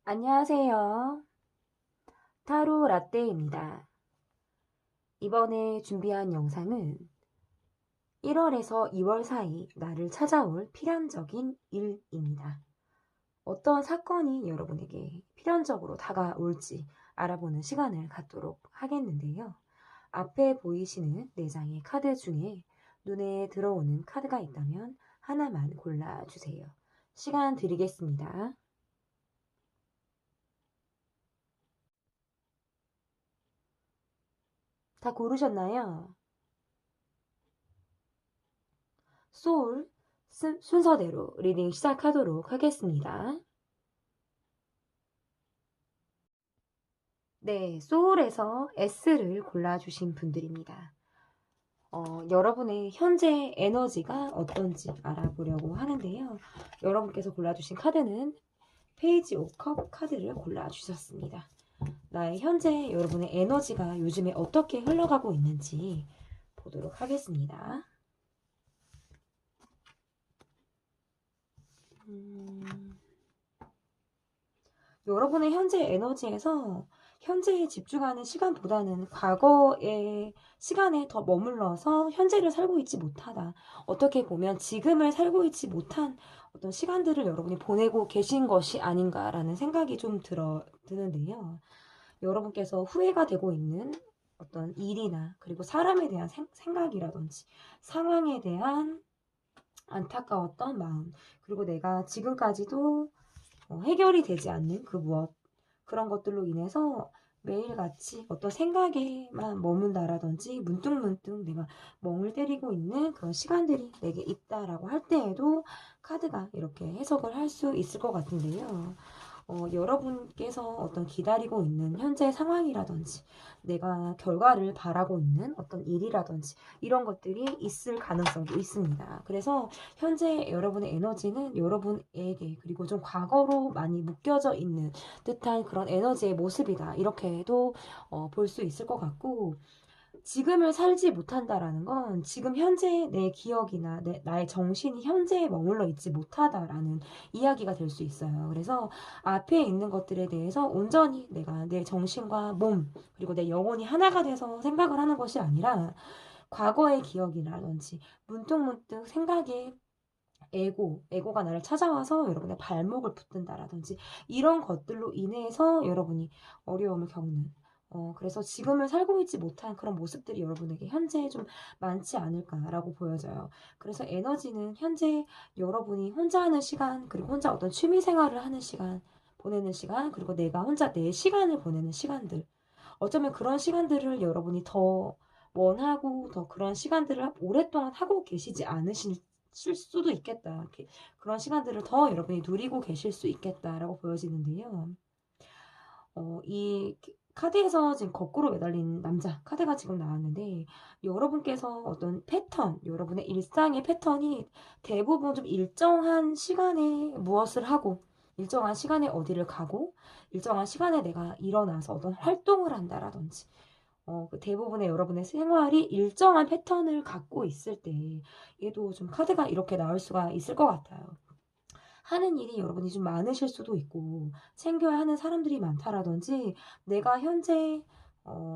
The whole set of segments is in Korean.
안녕하세요. 타로 라떼입니다. 이번에 준비한 영상은 1월에서 2월 사이 나를 찾아올 필연적인 일입니다. 어떤 사건이 여러분에게 필연적으로 다가올지 알아보는 시간을 갖도록 하겠는데요. 앞에 보이시는 4장의 카드 중에 눈에 들어오는 카드가 있다면 하나만 골라주세요. 시간 드리겠습니다. 다 고르셨나요? 소울 순서대로 리딩 시작하도록 하겠습니다. 네, 소울에서 S를 골라주신 분들입니다. 여러분의 현재 에너지가 어떤지 알아보려고 하는데요. 여러분께서 골라주신 카드는 페이지 오브 컵 카드를 골라주셨습니다. 나의 현재 여러분의 에너지가 요즘에 어떻게 흘러가고 있는지 보도록 하겠습니다. 여러분의 현재 에너지에서 현재에 집중하는 시간보다는 과거의 시간에 더 머물러서 현재를 살고 있지 못하다. 어떻게 보면 지금을 살고 있지 못한 어떤 시간들을 여러분이 보내고 계신 것이 아닌가라는 생각이 좀 드는데요. 여러분께서 후회가 되고 있는 어떤 일이나 그리고 사람에 대한 생각이라든지 상황에 대한 안타까웠던 마음, 그리고 내가 지금까지도 해결이 되지 않는 그 무엇, 그런 것들로 인해서 매일같이 어떤 생각에만 머문다라든지 문득문득 내가 멍을 때리고 있는 그런 시간들이 내게 있다라고 할 때에도 카드가 이렇게 해석을 할 수 있을 것 같은데요. 여러분께서 어떤 기다리고 있는 현재 상황이라든지 내가 결과를 바라고 있는 어떤 일이라든지 이런 것들이 있을 가능성이 있습니다. 그래서 현재 여러분의 에너지는 여러분에게 그리고 좀 과거로 많이 묶여져 있는 듯한 그런 에너지의 모습이다. 이렇게도 볼 수 있을 것 같고, 지금을 살지 못한다라는 건 지금 현재 내 기억이나 나의 정신이 현재에 머물러 있지 못하다라는 이야기가 될 수 있어요. 그래서 앞에 있는 것들에 대해서 온전히 내가 내 정신과 몸 그리고 내 영혼이 하나가 돼서 생각을 하는 것이 아니라 과거의 기억이라든지 문득문득 생각에 에고가 나를 찾아와서 여러분의 발목을 붙든다라든지 이런 것들로 인해서 여러분이 어려움을 겪는 그래서 지금을 살고 있지 못한 그런 모습들이 여러분에게 현재 좀 많지 않을까라고 보여져요. 그래서 에너지는 현재 여러분이 혼자 하는 시간, 그리고 혼자 어떤 취미 생활을 하는 시간, 보내는 시간, 그리고 내가 혼자 내 시간을 보내는 시간들. 어쩌면 그런 시간들을 여러분이 더 원하고 더 그런 시간들을 오랫동안 하고 계시지 않으실 수도 있겠다. 그런 시간들을 더 여러분이 누리고 계실 수 있겠다라고 보여지는데요. 이 카드에서 지금 거꾸로 매달린 남자 카드가 지금 나왔는데 여러분께서 어떤 패턴, 여러분의 일상의 패턴이 대부분 좀 일정한 시간에 무엇을 하고 일정한 시간에 어디를 가고 일정한 시간에 내가 일어나서 어떤 활동을 한다라든지 그 대부분의 여러분의 생활이 일정한 패턴을 갖고 있을 때 얘도 좀 카드가 이렇게 나올 수가 있을 것 같아요. 하는 일이 여러분이 좀 많으실 수도 있고 챙겨야 하는 사람들이 많다라든지 내가 현재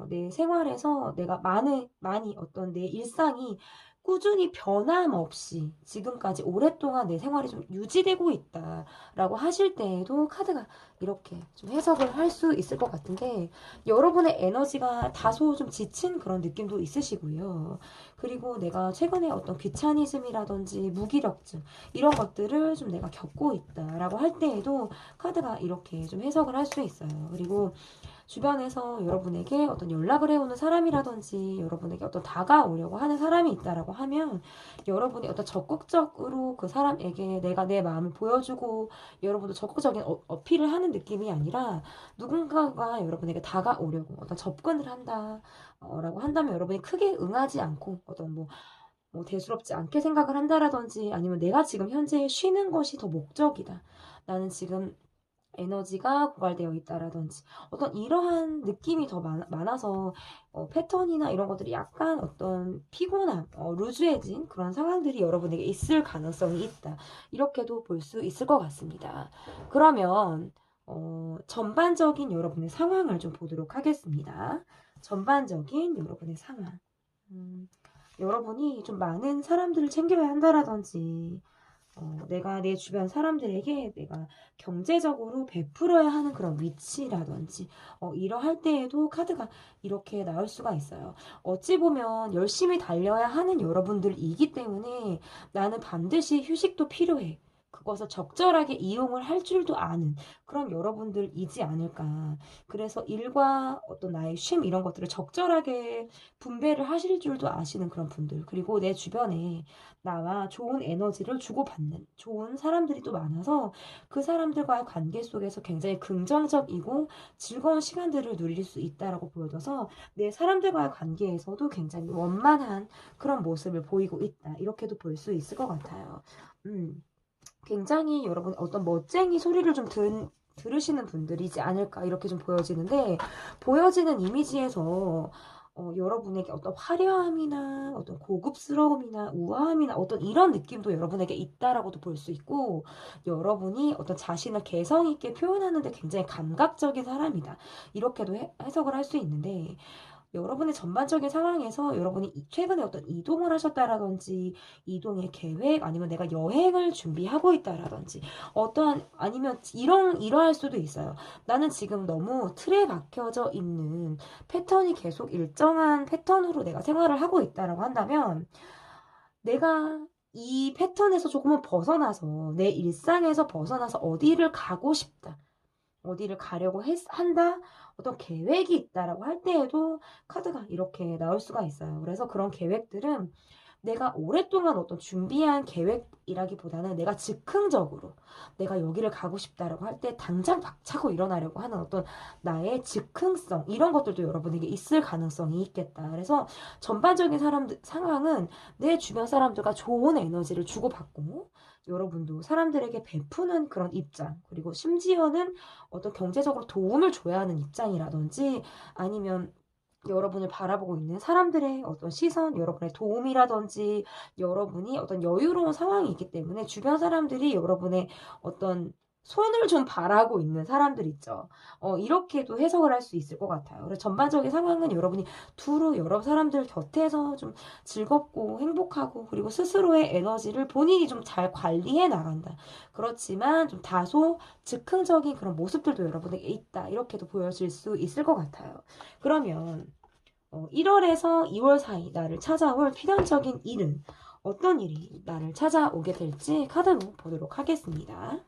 내 생활에서 내가 많이 어떤 내 일상이 꾸준히 변함없이 지금까지 오랫동안 내 생활이 좀 유지되고 있다라고 하실 때에도 카드가 이렇게 좀 해석을 할 수 있을 것 같은데 여러분의 에너지가 다소 좀 지친 그런 느낌도 있으시고요. 그리고 내가 최근에 어떤 귀차니즘이라든지 무기력증 이런 것들을 좀 내가 겪고 있다라고 할 때에도 카드가 이렇게 좀 해석을 할 수 있어요. 그리고 주변에서 여러분에게 어떤 연락을 해오는 사람이라든지 여러분에게 어떤 다가오려고 하는 사람이 있다라고 하면 여러분이 어떤 적극적으로 그 사람에게 내가 내 마음을 보여주고 여러분도 적극적인 어필을 하는 느낌이 아니라 누군가가 여러분에게 다가오려고 어떤 접근을 한다 라고 한다면 여러분이 크게 응하지 않고 어떤 뭐 대수롭지 않게 생각을 한다라든지 아니면 내가 지금 현재 쉬는 것이 더 목적이다. 나는 지금 에너지가 고갈되어 있다라든지 어떤 이러한 느낌이 더 많아서 패턴이나 이런 것들이 약간 어떤 피곤함, 루즈해진 그런 상황들이 여러분에게 있을 가능성이 있다. 이렇게도 볼 수 있을 것 같습니다. 그러면 전반적인 여러분의 상황을 좀 보도록 하겠습니다. 전반적인 여러분의 상황. 여러분이 좀 많은 사람들을 챙겨야 한다라든지, 내가 내 주변 사람들에게 내가 경제적으로 베풀어야 하는 그런 위치라든지, 이러할 때에도 카드가 이렇게 나올 수가 있어요. 어찌 보면 열심히 달려야 하는 여러분들이기 때문에 나는 반드시 휴식도 필요해. 그것을 적절하게 이용을 할 줄도 아는 그런 여러분들이지 않을까. 그래서 일과 어떤 나의 쉼 이런 것들을 적절하게 분배를 하실 줄도 아시는 그런 분들. 그리고 내 주변에 나와 좋은 에너지를 주고받는 좋은 사람들이 또 많아서 그 사람들과의 관계 속에서 굉장히 긍정적이고 즐거운 시간들을 누릴 수 있다라고 보여져서 내 사람들과의 관계에서도 굉장히 원만한 그런 모습을 보이고 있다. 이렇게도 볼 수 있을 것 같아요. 굉장히 여러분 어떤 멋쟁이 소리를 좀 들으시는 분들이지 않을까 이렇게 좀 보여지는데 보여지는 이미지에서 여러분에게 어떤 화려함이나 어떤 고급스러움이나 우아함이나 어떤 이런 느낌도 여러분에게 있다라고도 볼 수 있고 여러분이 어떤 자신을 개성 있게 표현하는데 굉장히 감각적인 사람이다 이렇게도 해석을 할 수 있는데 여러분의 전반적인 상황에서 여러분이 최근에 어떤 이동을 하셨다라든지 이동의 계획 아니면 내가 여행을 준비하고 있다라든지 어떠한 아니면 이러할 수도 있어요. 나는 지금 너무 틀에 박혀져 있는 패턴이 계속 일정한 패턴으로 내가 생활을 하고 있다라고 한다면 내가 이 패턴에서 조금은 벗어나서 내 일상에서 벗어나서 어디를 가고 싶다. 어디를 가려고 한다? 어떤 계획이 있다라고 할 때에도 카드가 이렇게 나올 수가 있어요. 그래서 그런 계획들은 내가 오랫동안 어떤 준비한 계획이라기보다는 내가 즉흥적으로 내가 여기를 가고 싶다라고 할 때 당장 박차고 일어나려고 하는 어떤 나의 즉흥성 이런 것들도 여러분에게 있을 가능성이 있겠다. 그래서 전반적인 상황은 내 주변 사람들과 좋은 에너지를 주고받고 여러분도 사람들에게 베푸는 그런 입장 그리고 심지어는 어떤 경제적으로 도움을 줘야 하는 입장이라든지 아니면 여러분을 바라보고 있는 사람들의 어떤 시선, 여러분의 도움이라든지 여러분이 어떤 여유로운 상황이 있기 때문에 주변 사람들이 여러분의 어떤 손을 좀 바라고 있는 사람들 있죠. 이렇게도 해석을 할 수 있을 것 같아요. 그래서 전반적인 상황은 여러분이 두루 여러 사람들 곁에서 좀 즐겁고 행복하고 그리고 스스로의 에너지를 본인이 좀 잘 관리해 나간다. 그렇지만 좀 다소 즉흥적인 그런 모습들도 여러분에게 있다. 이렇게도 보여질 수 있을 것 같아요. 그러면 1월에서 2월 사이 나를 찾아올 필연적인 일은 어떤 일이 나를 찾아오게 될지 카드로 보도록 하겠습니다.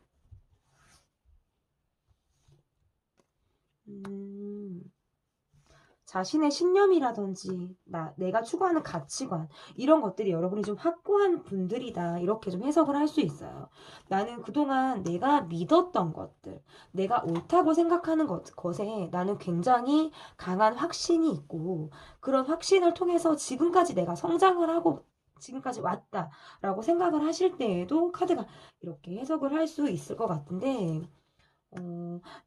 자신의 신념이라든지 내가 추구하는 가치관 이런 것들이 여러분이 좀 확고한 분들이다 이렇게 좀 해석을 할 수 있어요. 나는 그동안 내가 믿었던 것들 내가 옳다고 생각하는 것에 나는 굉장히 강한 확신이 있고 그런 확신을 통해서 지금까지 내가 성장을 하고 지금까지 왔다라고 생각을 하실 때에도 카드가 이렇게 해석을 할 수 있을 것 같은데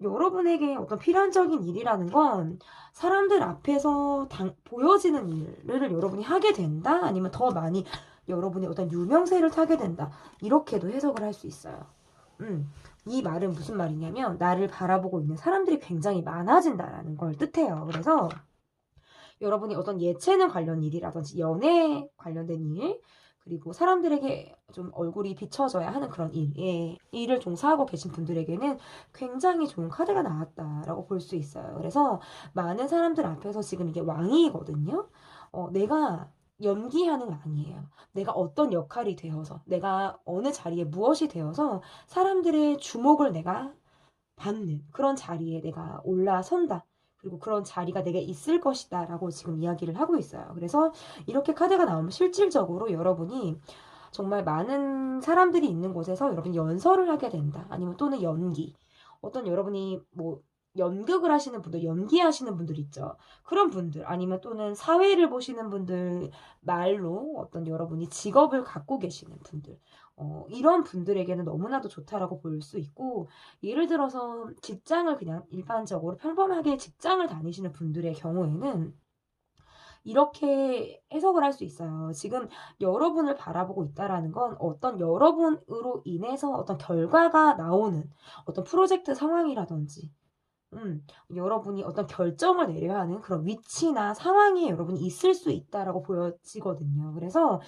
여러분에게 어떤 필연적인 일이라는 건 사람들 앞에서 보여지는 일을 여러분이 하게 된다? 아니면 더 많이 여러분이 어떤 유명세를 타게 된다? 이렇게도 해석을 할 수 있어요. 이 말은 무슨 말이냐면 나를 바라보고 있는 사람들이 굉장히 많아진다라는 걸 뜻해요. 그래서 여러분이 어떤 예체능 관련 일이라든지 연애 관련된 일 그리고 사람들에게 좀 얼굴이 비춰져야 하는 그런 일을 종사하고 계신 분들에게는 굉장히 좋은 카드가 나왔다라고 볼 수 있어요. 그래서 많은 사람들 앞에서 지금 이게 왕이거든요. 내가 연기하는 왕이에요. 내가 어떤 역할이 되어서, 내가 어느 자리에 무엇이 되어서 사람들의 주목을 내가 받는 그런 자리에 내가 올라선다. 그리고 그런 자리가 내게 있을 것이다 라고 지금 이야기를 하고 있어요. 그래서 이렇게 카드가 나오면 실질적으로 여러분이 정말 많은 사람들이 있는 곳에서 여러분이 연설을 하게 된다. 아니면 또는 연기. 어떤 여러분이 뭐 연극을 하시는 분들, 연기하시는 분들 있죠. 그런 분들, 아니면 또는 사회를 보시는 분들 말로 어떤 여러분이 직업을 갖고 계시는 분들, 이런 분들에게는 너무나도 좋다라고 볼 수 있고, 예를 들어서 직장을 그냥 일반적으로 평범하게 직장을 다니시는 분들의 경우에는 이렇게 해석을 할 수 있어요. 지금 여러분을 바라보고 있다라는 건 어떤 여러분으로 인해서 어떤 결과가 나오는 어떤 프로젝트 상황이라든지 여러분이 어떤 결정을 내려야 하는 그런 위치나 상황에 여러분이 있을 수 있다라고 보여지거든요. 그래서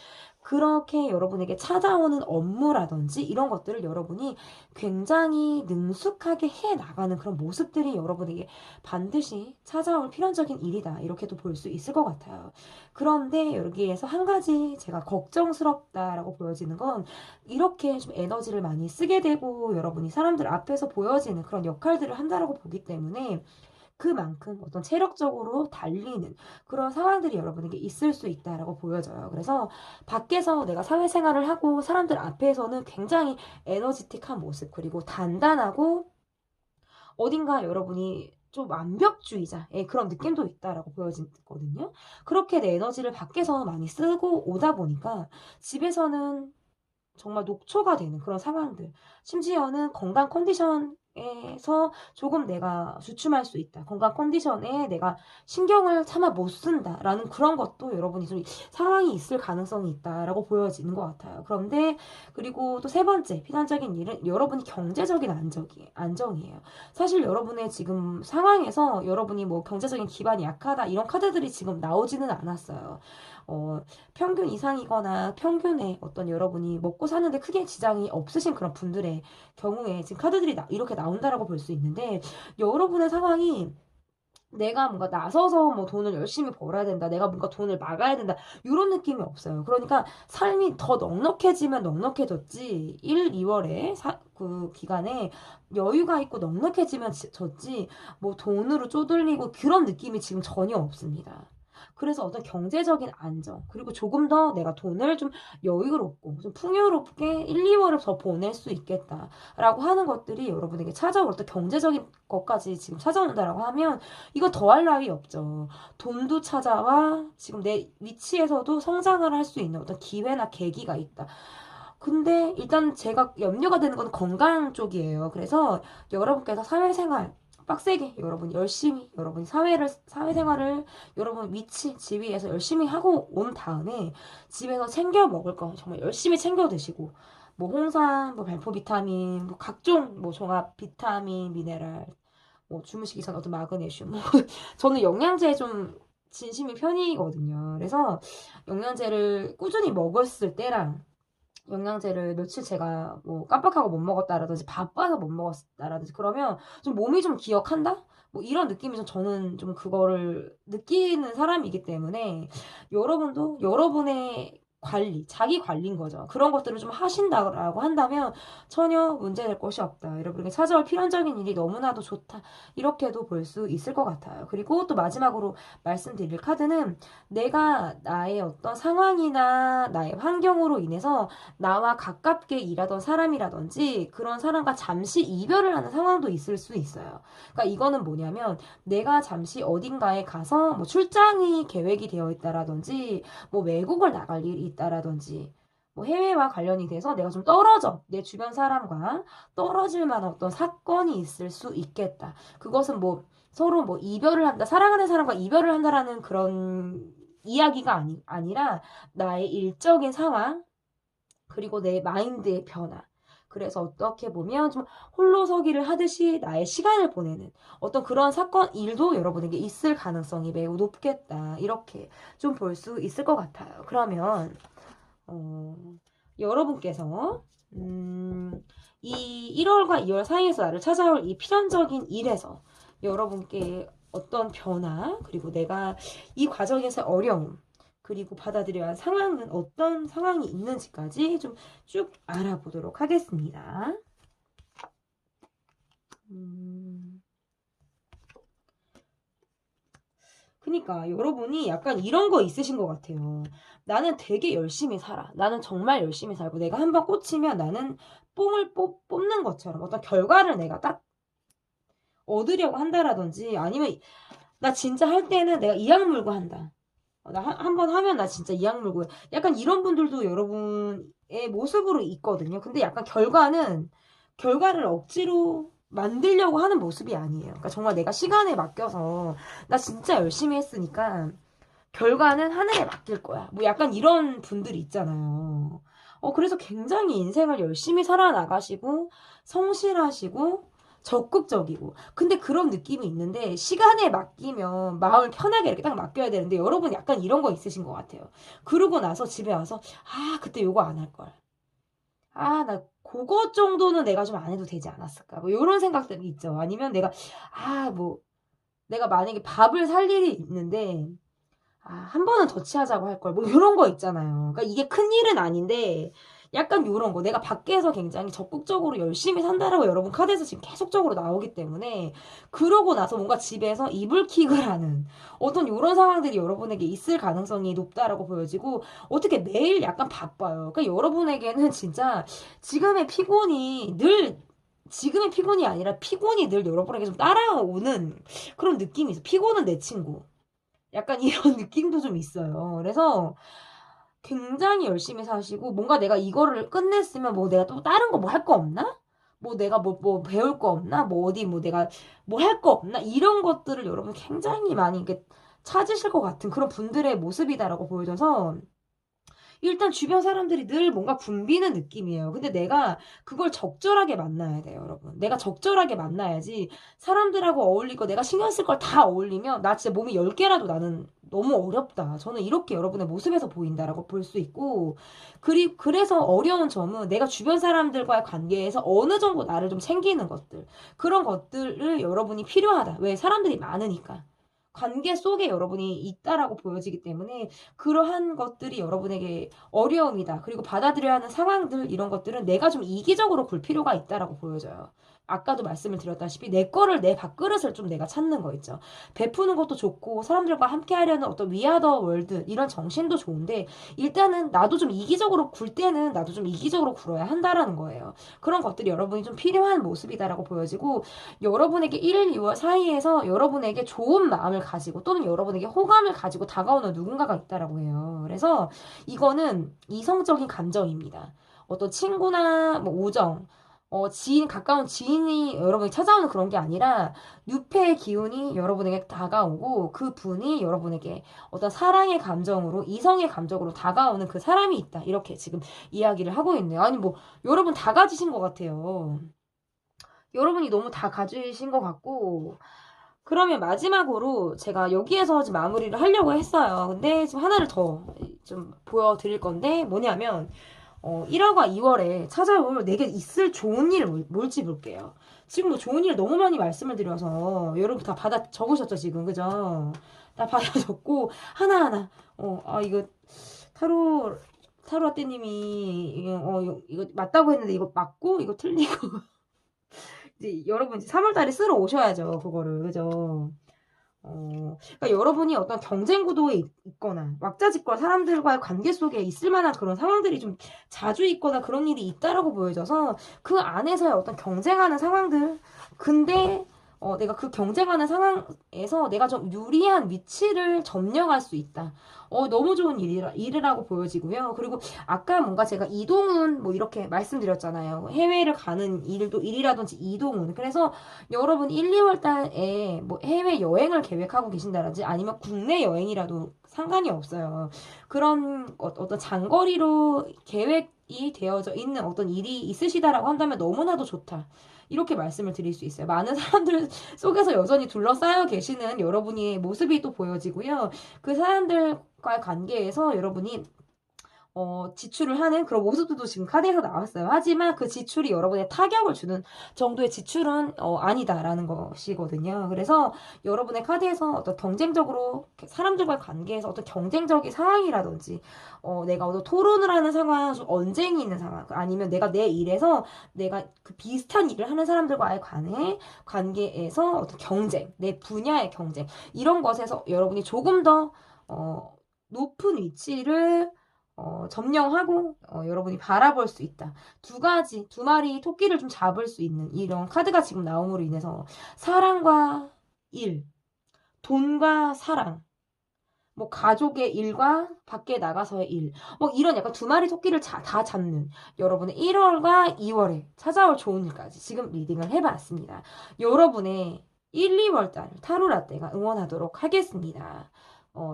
그렇게 여러분에게 찾아오는 업무라든지 이런 것들을 여러분이 굉장히 능숙하게 해 나가는 그런 모습들이 여러분에게 반드시 찾아올 필연적인 일이다. 이렇게도 볼 수 있을 것 같아요. 그런데 여기에서 한 가지 제가 걱정스럽다라고 보여지는 건 이렇게 좀 에너지를 많이 쓰게 되고 여러분이 사람들 앞에서 보여지는 그런 역할들을 한다라고 보기 때문에 그만큼 어떤 체력적으로 달리는 그런 상황들이 여러분에게 있을 수 있다라고 보여져요. 그래서 밖에서 내가 사회생활을 하고 사람들 앞에서는 굉장히 에너지틱한 모습 그리고 단단하고 어딘가 여러분이 좀 완벽주의자의 그런 느낌도 있다라고 보여지거든요. 그렇게 내 에너지를 밖에서 많이 쓰고 오다 보니까 집에서는 정말 녹초가 되는 그런 상황들. 심지어는 건강 컨디션에서 조금 내가 주춤할 수 있다. 건강 컨디션에 내가 신경을 차마 못 쓴다라는 그런 것도 여러분이 좀 상황이 있을 가능성이 있다라고 보여지는 것 같아요. 그런데 그리고 또 세 번째 필연적인 일은 여러분이 경제적인 안정이에요. 사실 여러분의 지금 상황에서 여러분이 뭐 경제적인 기반이 약하다 이런 카드들이 지금 나오지는 않았어요. 어, 평균 이상이거나 평균의 어떤 여러분이 먹고 사는데 크게 지장이 없으신 그런 분들의 경우에 지금 카드들이 이렇게 나온다라고 볼 수 있는데 여러분의 상황이 내가 뭔가 나서서 뭐 돈을 열심히 벌어야 된다. 내가 뭔가 돈을 막아야 된다. 이런 느낌이 없어요. 그러니까 삶이 더 넉넉해지면 넉넉해졌지. 1, 2월에 그 기간에 여유가 있고 넉넉해지면 졌지. 뭐 돈으로 쪼들리고 그런 느낌이 지금 전혀 없습니다. 그래서 어떤 경제적인 안정, 그리고 조금 더 내가 돈을 좀 여유롭고, 좀 풍요롭게 1, 2월을 더 보낼 수 있겠다라고 하는 것들이 여러분에게 찾아올 어떤 경제적인 것까지 지금 찾아온다라고 하면 이거 더할 나위 없죠. 돈도 찾아와, 지금 내 위치에서도 성장을 할 수 있는 어떤 기회나 계기가 있다. 근데 일단 제가 염려가 되는 건 건강 쪽이에요. 그래서 여러분께서 사회생활 빡세게 여러분 열심히 여러분이 사회생활을 여러분 위치 지위에서 열심히 하고 온 다음에 집에서 챙겨 먹을 거 정말 열심히 챙겨 드시고 뭐 홍삼, 뭐 발포 비타민, 뭐 각종 뭐 종합 비타민, 미네랄, 뭐 주무시기 전 어떤 마그네슘 뭐 저는 영양제에 좀 진심인 편이거든요. 그래서 영양제를 꾸준히 먹었을 때랑 영양제를 며칠 제가 뭐 깜빡하고 못 먹었다라든지 바빠서 못 먹었다라든지 그러면 좀 몸이 좀 기억한다? 뭐 이런 느낌이 좀 저는 좀 그거를 느끼는 사람이기 때문에 여러분도 여러분의 관리, 자기 관리인 거죠. 그런 것들을 좀 하신다라고 한다면 전혀 문제될 것이 없다. 여러분에게 찾아올 필연적인 일이 너무나도 좋다. 이렇게도 볼 수 있을 것 같아요. 그리고 또 마지막으로 말씀드릴 카드는 내가 나의 어떤 상황이나 나의 환경으로 인해서 나와 가깝게 일하던 사람이라든지 그런 사람과 잠시 이별을 하는 상황도 있을 수 있어요. 그러니까 이거는 뭐냐면 내가 잠시 어딘가에 가서 뭐 출장이 계획이 되어 있다라든지 뭐 외국을 나갈 일이 있다라든지 뭐 해외와 관련이 돼서 내가 좀 떨어져 내 주변 사람과 떨어질 만한 어떤 사건이 있을 수 있겠다. 그것은 뭐 서로 뭐 이별을 한다, 사랑하는 사람과 이별을 한다라는 그런 이야기가 아니라 나의 일적인 상황 그리고 내 마인드의 변화. 그래서 어떻게 보면 좀 홀로서기를 하듯이 나의 시간을 보내는 어떤 그런 사건, 일도 여러분에게 있을 가능성이 매우 높겠다. 이렇게 좀 볼 수 있을 것 같아요. 그러면, 어, 여러분께서, 이 1월과 2월 사이에서 나를 찾아올 이 필연적인 일에서 여러분께 어떤 변화, 그리고 내가 이 과정에서의 어려움, 그리고 받아들여야 할 상황은 어떤 상황이 있는지까지 좀 쭉 알아보도록 하겠습니다. 그니까 여러분이 약간 이런 거 있으신 것 같아요. 나는 되게 열심히 살아. 나는 정말 열심히 살고 내가 한번 꽂히면 나는 뽕을 뽑는 것처럼 어떤 결과를 내가 딱 얻으려고 한다라든지 아니면 나 진짜 할 때는 내가 이악 물고 한다. 나 한 번 하면 나 진짜 이악 물고 약간 이런 분들도 여러분의 모습으로 있거든요. 근데 약간 결과를 억지로 만들려고 하는 모습이 아니에요. 그러니까 정말 내가 시간에 맡겨서 나 진짜 열심히 했으니까 결과는 하늘에 맡길 거야. 뭐 약간 이런 분들이 있잖아요. 그래서 굉장히 인생을 열심히 살아나가시고, 성실하시고, 적극적이고. 근데 그런 느낌이 있는데, 시간에 맡기면 마음을 편하게 이렇게 딱 맡겨야 되는데, 여러분 약간 이런 거 있으신 것 같아요. 그러고 나서 집에 와서, 그때 요거 안 할 걸. 나 그것 정도는 내가 좀 안 해도 되지 않았을까. 뭐, 요런 생각들이 있죠. 아니면 뭐, 내가 만약에 밥을 살 일이 있는데, 한 번은 더치하자고 할 걸. 뭐 이런 거 있잖아요. 그러니까 이게 큰 일은 아닌데 약간 요런 거. 내가 밖에서 굉장히 적극적으로 열심히 산다라고 여러분 카드에서 지금 계속적으로 나오기 때문에 그러고 나서 뭔가 집에서 이불킥을 하는 어떤 요런 상황들이 여러분에게 있을 가능성이 높다라고 보여지고 어떻게 매일 약간 바빠요. 그러니까 여러분에게는 진짜 지금의 피곤이 늘 지금의 피곤이 아니라 피곤이 늘 여러분에게 좀 따라오는 그런 느낌이 있어. 피곤은 내 친구. 약간 이런 느낌도 좀 있어요. 그래서 굉장히 열심히 사시고 뭔가 내가 이거를 끝냈으면 뭐 내가 또 다른 거 뭐 할 거 없나? 뭐 내가 뭐 배울 거 없나? 뭐 어디 뭐 내가 뭐 할 거 없나? 이런 것들을 여러분 굉장히 많이 이렇게 찾으실 것 같은 그런 분들의 모습이다라고 보여져서 일단 주변 사람들이 늘 뭔가 붐비는 느낌이에요. 근데 내가 그걸 적절하게 만나야 돼요, 여러분. 내가 적절하게 만나야지 사람들하고 어울리고 내가 신경 쓸 걸 다 어울리면 나 진짜 몸이 10개라도 나는 너무 어렵다. 저는 이렇게 여러분의 모습에서 보인다라고 볼 수 있고 그래서 어려운 점은 내가 주변 사람들과의 관계에서 어느 정도 나를 좀 챙기는 것들 그런 것들을 여러분이 필요하다. 왜? 사람들이 많으니까. 관계 속에 여러분이 있다라고 보여지기 때문에 그러한 것들이 여러분에게 어려움이다. 그리고 받아들여야 하는 상황들 이런 것들은 내가 좀 이기적으로 굴 필요가 있다라고 보여져요. 아까도 말씀을 드렸다시피 내 거를 내 밥그릇을 좀 내가 찾는 거 있죠. 베푸는 것도 좋고 사람들과 함께 하려는 어떤 위아더 월드 이런 정신도 좋은데 일단은 나도 좀 이기적으로 굴 때는 나도 좀 이기적으로 굴어야 한다라는 거예요. 그런 것들이 여러분이 좀 필요한 모습이다라고 보여지고 여러분에게 1, 2월 사이에서 여러분에게 좋은 마음을 가지고 또는 여러분에게 호감을 가지고 다가오는 누군가가 있다라고 해요. 그래서 이거는 이성적인 감정입니다. 어떤 친구나 뭐 우정, 가까운 지인이 여러분이 찾아오는 그런 게 아니라 유패의 기운이 여러분에게 다가오고 그 분이 여러분에게 어떤 사랑의 감정으로 이성의 감정으로 다가오는 그 사람이 있다. 이렇게 지금 이야기를 하고 있네요. 아니 뭐 여러분 다 가지신 것 같아요. 여러분이 너무 다 가지신 것 같고 그러면 마지막으로 제가 여기에서 지금 마무리를 하려고 했어요. 근데 지금 하나를 더 좀 보여드릴 건데 뭐냐면 1월과 2월에 찾아올 내게 있을 좋은 일 뭘지 볼게요. 지금 뭐 좋은 일 너무 많이 말씀을 드려서 여러분 다 받아 적으셨죠 지금 그죠? 다 받아 적고 하나하나 이거 타로 라떼님이 이거 맞다고 했는데 이거 맞고 이거 틀리고 이제 여러분 이제 3월 달에 쓰러 오셔야죠 그거를 그죠? 그러니까 여러분이 어떤 경쟁 구도에 있거나 왁자지껄 사람들과의 관계 속에 있을 만한 그런 상황들이 좀 자주 있거나 그런 일이 있다라고 보여져서 그 안에서의 어떤 경쟁하는 상황들 근데 내가 그 경쟁하는 상황에서 내가 좀 유리한 위치를 점령할 수 있다. 너무 좋은 일이라고 보여지고요. 그리고 아까 뭔가 제가 이동은 뭐 이렇게 말씀드렸잖아요. 해외를 가는 일이라든지 이동은. 그래서 여러분 1, 2월 달에 뭐 해외 여행을 계획하고 계신다든지 아니면 국내 여행이라도 상관이 없어요. 그런 어떤 장거리로 계획이 되어져 있는 어떤 일이 있으시다라고 한다면 너무나도 좋다. 이렇게 말씀을 드릴 수 있어요. 많은 사람들 속에서 여전히 둘러싸여 계시는 여러분의 모습이 또 보여지고요. 그 사람들과의 관계에서 여러분이 지출을 하는 그런 모습들도 지금 카드에서 나왔어요. 하지만 그 지출이 여러분의 타격을 주는 정도의 지출은 아니다라는 것이거든요. 그래서 여러분의 카드에서 어떤 경쟁적으로 사람들과의 관계에서 어떤 경쟁적인 상황이라든지 내가 어떤 토론을 하는 상황, 좀 언쟁이 있는 상황, 아니면 내가 내 일에서 내가 그 비슷한 일을 하는 사람들과의 관계에서 어떤 경쟁, 내 분야의 경쟁 이런 것에서 여러분이 조금 더 높은 위치를 점령하고 여러분이 바라볼 수 있다. 두 마리 토끼를 좀 잡을 수 있는 이런 카드가 지금 나옴으로 인해서 사랑과 일, 돈과 사랑, 뭐 가족의 일과 밖에 나가서의 일, 뭐 이런 약간 두 마리 토끼를 다 잡는 여러분의 1월과 2월에 찾아올 좋은 일까지 지금 리딩을 해봤습니다. 여러분의 1, 2월 달 타로 라떼가 응원하도록 하겠습니다.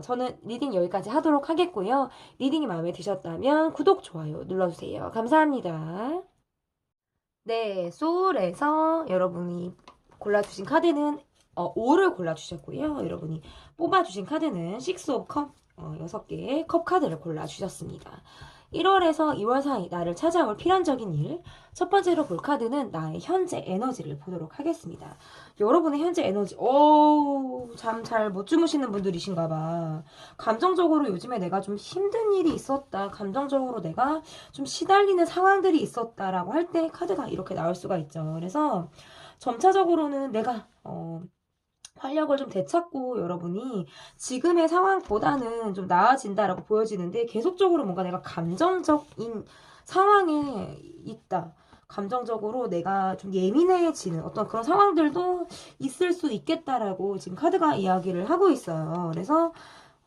저는 리딩 여기까지 하도록 하겠고요. 리딩이 마음에 드셨다면 구독, 좋아요 눌러주세요. 감사합니다. 네, 소울에서 여러분이 골라주신 카드는 5를 골라주셨고요. 여러분이 뽑아주신 카드는 6 오브 컵, 6개의 컵 카드를 골라주셨습니다. 1월에서 2월 사이 나를 찾아올 필연적인 일. 첫 번째로 볼 카드는 나의 현재 에너지를 보도록 하겠습니다. 여러분의 현재 에너지, 잠 잘 못 주무시는 분들이신가 봐. 감정적으로 요즘에 내가 좀 힘든 일이 있었다. 감정적으로 내가 좀 시달리는 상황들이 있었다라고 할 때 카드가 이렇게 나올 수가 있죠. 그래서 점차적으로는 내가, 활력을 좀 되찾고 여러분이 지금의 상황보다는 좀 나아진다라고 보여지는데 계속적으로 뭔가 내가 감정적인 상황에 있다. 감정적으로 내가 좀 예민해지는 어떤 그런 상황들도 있을 수 있겠다라고 지금 카드가 이야기를 하고 있어요. 그래서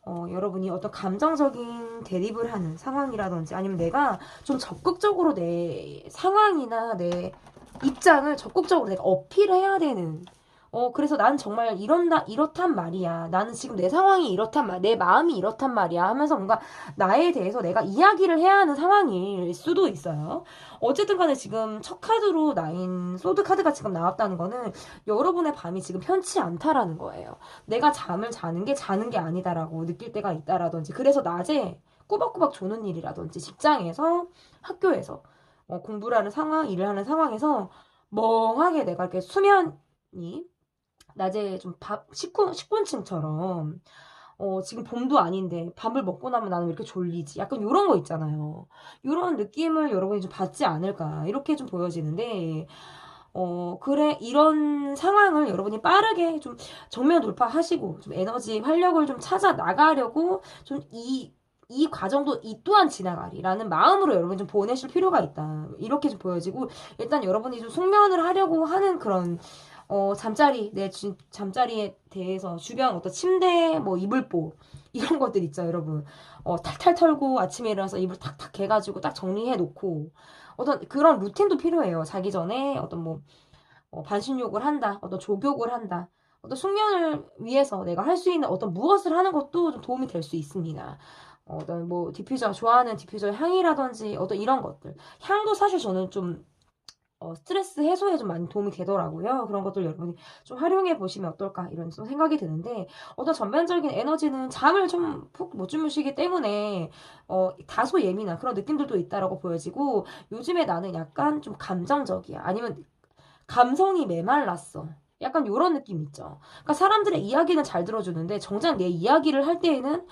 여러분이 어떤 감정적인 대립을 하는 상황이라든지 아니면 내가 좀 적극적으로 내 상황이나 내 입장을 적극적으로 내가 어필해야 되는 그래서 난 정말 이렇단 말이야. 나는 지금 내 상황이 이렇단 말, 내 마음이 이렇단 말이야. 하면서 뭔가 나에 대해서 내가 이야기를 해야 하는 상황일 수도 있어요. 어쨌든 간에 지금 첫 카드로 나인 소드 카드가 지금 나왔다는 거는 여러분의 밤이 지금 편치 않다라는 거예요. 내가 잠을 자는 게 아니다라고 느낄 때가 있다라든지. 그래서 낮에 꾸벅꾸벅 조는 일이라든지 직장에서 학교에서 공부를 하는 상황, 일을 하는 상황에서 멍하게 내가 이렇게 수면이 낮에 좀 식곤증처럼, 지금 봄도 아닌데 밥을 먹고 나면 나는 왜 이렇게 졸리지? 약간 요런 거 있잖아요. 요런 느낌을 여러분이 좀 받지 않을까. 이렇게 좀 보여지는데, 그래, 이런 상황을 여러분이 빠르게 좀 정면 돌파하시고, 좀 에너지, 활력을 좀 찾아 나가려고 좀 이 과정도 이 또한 지나가리라는 마음으로 여러분 좀 보내실 필요가 있다. 이렇게 좀 보여지고, 일단 여러분이 좀 숙면을 하려고 하는 그런 잠자리, 잠자리에 대해서 주변 어떤 침대, 뭐 이불보, 이런 것들 있죠, 여러분. 탈탈 털고 아침에 일어나서 이불 탁탁 개가지고 딱 정리해 놓고, 어떤 그런 루틴도 필요해요. 자기 전에 어떤 뭐, 반신욕을 한다, 어떤 족욕을 한다, 어떤 숙면을 위해서 내가 할 수 있는 어떤 무엇을 하는 것도 좀 도움이 될 수 있습니다. 어떤 뭐 디퓨저, 좋아하는 디퓨저 향이라든지 어떤 이런 것들. 향도 사실 저는 좀 스트레스 해소에 좀 많이 도움이 되더라고요. 그런 것들 여러분이 좀 활용해 보시면 어떨까 이런 좀 생각이 드는데 어떤 전반적인 에너지는 잠을 좀 푹 못 주무시기 때문에 다소 예민한 그런 느낌들도 있다라고 보여지고 요즘에 나는 약간 좀 감정적이야. 아니면 감성이 메말랐어. 약간 요런 느낌 있죠. 그러니까 사람들의 이야기는 잘 들어주는데 정작 내 이야기를 할 때에는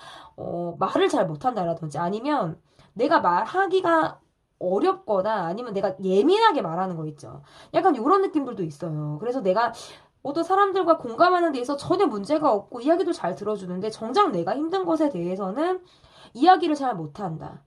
말을 잘 못한다라든지 아니면 내가 말하기가 어렵거나 아니면 내가 예민하게 말하는 거 있죠. 약간 요런 느낌들도 있어요. 그래서 내가 어떤 사람들과 공감하는 데에서 전혀 문제가 없고 이야기도 잘 들어주는데 정작 내가 힘든 것에 대해서는 이야기를 잘 못한다.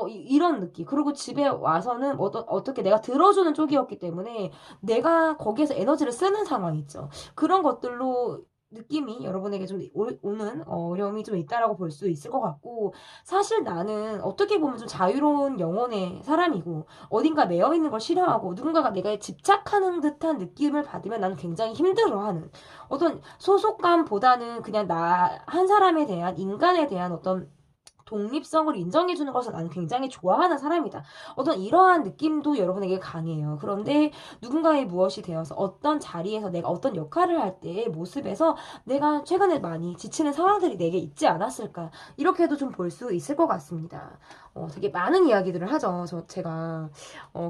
이런 느낌. 그리고 집에 와서는 어떻게 내가 들어주는 쪽이었기 때문에 내가 거기에서 에너지를 쓰는 상황이 있죠. 그런 것들로 느낌이 여러분에게 좀 오는 어려움이 좀 있다라고 볼 수 있을 것 같고, 사실 나는 어떻게 보면 좀 자유로운 영혼의 사람이고, 어딘가 매여 있는 걸 싫어하고, 누군가가 내가 집착하는 듯한 느낌을 받으면 나는 굉장히 힘들어하는 어떤 소속감보다는 그냥 나 한 사람에 대한, 인간에 대한 어떤 독립성을 인정해주는 것을 나는 굉장히 좋아하는 사람이다. 어떤 이러한 느낌도 여러분에게 강해요. 그런데 누군가의 무엇이 되어서 어떤 자리에서 내가 어떤 역할을 할 때의 모습에서 내가 최근에 많이 지치는 상황들이 내게 있지 않았을까. 이렇게도 좀 볼 수 있을 것 같습니다. 되게 많은 이야기들을 하죠. 제가.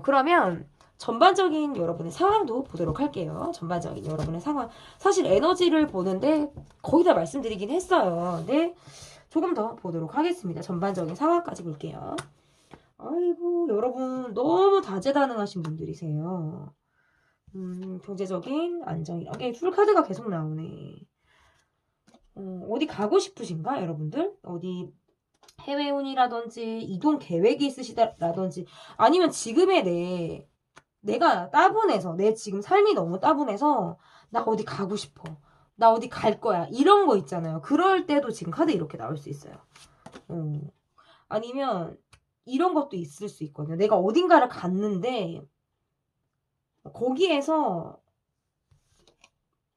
그러면 전반적인 여러분의 상황도 보도록 할게요. 전반적인 여러분의 상황. 사실 에너지를 보는데 거의 다 말씀드리긴 했어요. 근데 조금 더 보도록 하겠습니다. 전반적인 상황까지 볼게요. 아이고, 여러분, 너무 다재다능하신 분들이세요. 경제적인 안정이라게 풀카드가 계속 나오네. 어디 가고 싶으신가, 여러분들? 어디 해외운이라든지 이동 계획이 있으시다라든지 아니면 지금의 내가 따분해서 내 지금 삶이 너무 따분해서 나 어디 가고 싶어. 나 어디 갈 거야. 이런 거 있잖아요. 그럴 때도 지금 카드 이렇게 나올 수 있어요. 아니면 이런 것도 있을 수 있거든요. 내가 어딘가를 갔는데 거기에서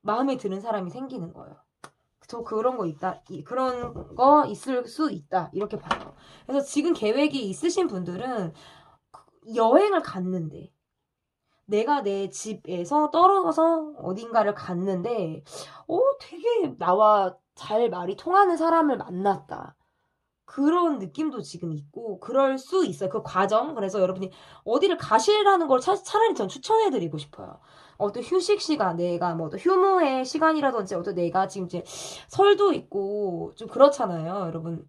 마음에 드는 사람이 생기는 거예요. 저 그런 거 있다. 그런 거 있을 수 있다. 이렇게 봐요. 그래서 지금 계획이 있으신 분들은 여행을 갔는데 내가 내 집에서 떨어져서 어딘가를 갔는데 되게 나와 잘 말이 통하는 사람을 만났다. 그런 느낌도 지금 있고 그럴 수 있어요. 그 과정. 그래서 여러분이 어디를 가시라는 걸 차라리 전 추천해 드리고 싶어요. 어떤 휴식 시간, 내가 뭐 어떤 휴무의 시간이라든지 어떤 내가 지금 이제 설도 있고 좀 그렇잖아요. 여러분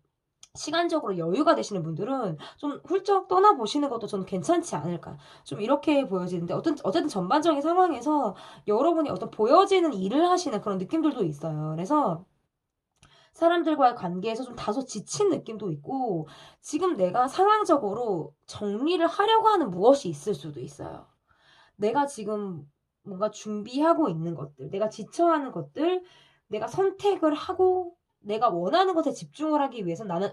시간적으로 여유가 되시는 분들은 좀 훌쩍 떠나보시는 것도 저는 괜찮지 않을까. 좀 이렇게 보여지는데, 어쨌든 전반적인 상황에서 여러분이 어떤 보여지는 일을 하시는 그런 느낌들도 있어요. 그래서 사람들과의 관계에서 좀 다소 지친 느낌도 있고, 지금 내가 상황적으로 정리를 하려고 하는 무엇이 있을 수도 있어요. 내가 지금 뭔가 준비하고 있는 것들, 내가 지쳐하는 것들, 내가 선택을 하고 내가 원하는 것에 집중을 하기 위해서 나는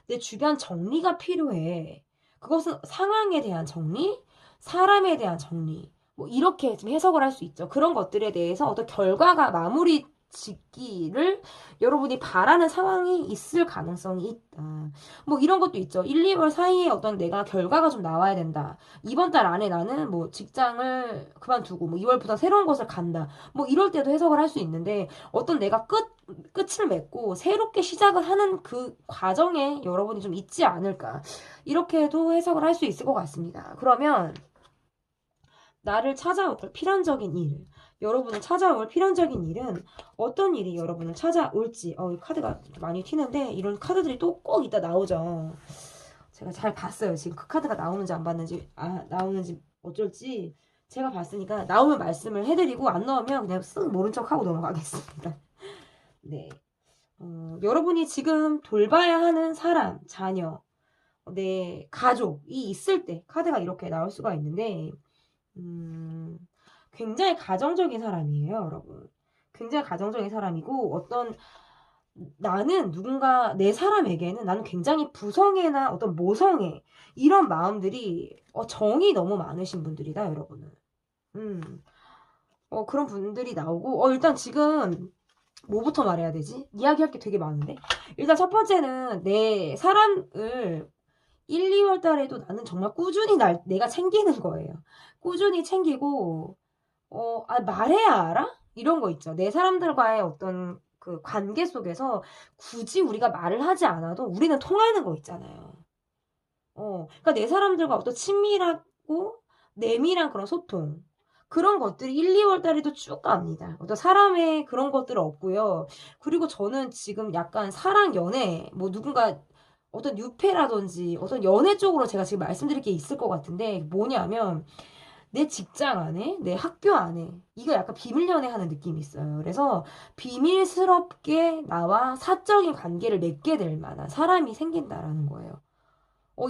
내 주변 정리가 필요해. 그것은 상황에 대한 정리, 사람에 대한 정리, 뭐 이렇게 좀 해석을 할 수 있죠. 그런 것들에 대해서 어떤 결과가 마무리 짓기를 여러분이 바라는 상황이 있을 가능성이 있다. 뭐 이런 것도 있죠. 1, 2월 사이에 어떤 내가 결과가 좀 나와야 된다. 이번 달 안에 나는 뭐 직장을 그만두고 뭐 2월부터 새로운 곳을 간다. 뭐 이럴 때도 해석을 할 수 있는데 어떤 내가 끝을 맺고 새롭게 시작을 하는 그 과정에 여러분이 좀 있지 않을까. 이렇게도 해석을 할 수 있을 것 같습니다. 그러면 나를 찾아올 필연적인 일. 여러분을 찾아올 필연적인 일은 어떤 일이 여러분을 찾아올지. 이 카드가 많이 튀는데 이런 카드들이 또 꼭 이따 나오죠. 제가 잘 봤어요. 지금 그 카드가 나오는지 안 봤는지, 나오는지 어쩔지. 제가 봤으니까 나오면 말씀을 해드리고 안 나오면 그냥 쓱 모른 척 하고 넘어가겠습니다. 네. 여러분이 지금 돌봐야 하는 사람, 자녀, 내 가족이 있을 때 카드가 이렇게 나올 수가 있는데, 굉장히 가정적인 사람이에요, 여러분. 굉장히 가정적인 사람이고, 나는 누군가, 내 사람에게는 나는 굉장히 부성애나 어떤 모성애, 이런 마음들이, 정이 너무 많으신 분들이다, 여러분은. 그런 분들이 나오고, 일단 지금, 뭐부터 말해야 되지? 이야기할 게 되게 많은데? 일단 첫 번째는 내 사람을 1, 2월 달에도 나는 정말 꾸준히 내가 챙기는 거예요. 꾸준히 챙기고, 말해야 알아? 이런 거 있죠. 내 사람들과의 어떤 그 관계 속에서 굳이 우리가 말을 하지 않아도 우리는 통하는 거 있잖아요. 그러니까 내 사람들과 어떤 친밀하고 내밀한 그런 소통. 그런 것들이 1, 2월 달에도 쭉 갑니다. 어떤 사람의 그런 것들은 없고요. 그리고 저는 지금 약간 사랑, 연애, 뭐 누군가 어떤 유패라든지 어떤 연애 쪽으로 제가 지금 말씀드릴 게 있을 것 같은데 뭐냐면 내 직장 안에, 내 학교 안에, 이거 약간 비밀 연애하는 느낌이 있어요. 그래서 비밀스럽게 나와 사적인 관계를 맺게 될 만한 사람이 생긴다라는 거예요.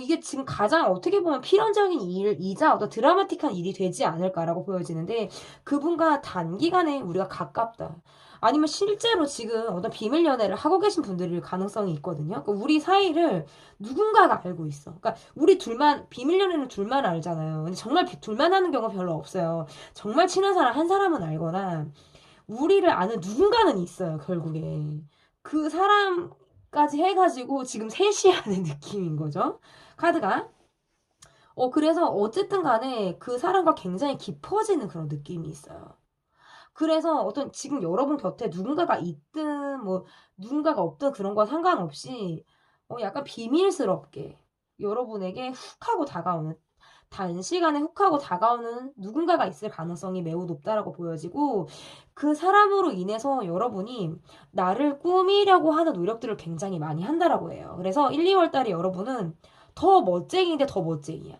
이게 지금 가장 어떻게 보면 필연적인 일이자 어떤 드라마틱한 일이 되지 않을까라고 보여지는데 그분과 단기간에 우리가 가깝다. 아니면 실제로 지금 어떤 비밀 연애를 하고 계신 분들일 가능성이 있거든요. 그러니까 우리 사이를 누군가가 알고 있어. 그러니까 우리 둘만 비밀 연애는 둘만 알잖아요. 근데 정말 둘만 하는 경우 별로 없어요. 정말 친한 사람 한 사람은 알거나 우리를 아는 누군가는 있어요. 결국에 그 사람까지 해가지고 지금 셋이 하는 느낌인 거죠. 카드가. 그래서 어쨌든 간에 그 사람과 굉장히 깊어지는 그런 느낌이 있어요. 그래서 어떤 지금 여러분 곁에 누군가가 있든 뭐 누군가가 없든 그런 건 상관없이 약간 비밀스럽게 여러분에게 훅 하고 다가오는 단시간에 훅 하고 다가오는 누군가가 있을 가능성이 매우 높다라고 보여지고 그 사람으로 인해서 여러분이 나를 꾸미려고 하는 노력들을 굉장히 많이 한다라고 해요. 그래서 1, 2월 달에 여러분은 더 멋쟁이인데 더 멋쟁이야.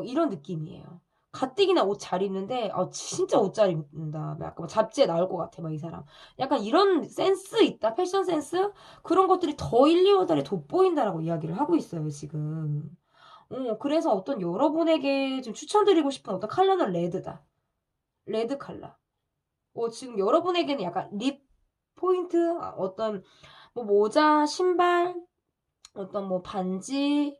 이런 느낌이에요. 가뜩이나 옷 잘 입는데, 진짜 옷 잘 입는다. 약간 뭐 잡지에 나올 것 같아, 막 이 사람. 약간 이런 센스 있다, 패션 센스? 그런 것들이 더 1, 2월 달에 돋보인다라고 이야기를 하고 있어요, 지금. 그래서 어떤 여러분에게 좀 추천드리고 싶은 어떤 컬러는 레드다. 레드 컬러. 지금 여러분에게는 약간 립 포인트, 어떤 뭐 모자, 신발, 어떤 뭐 반지,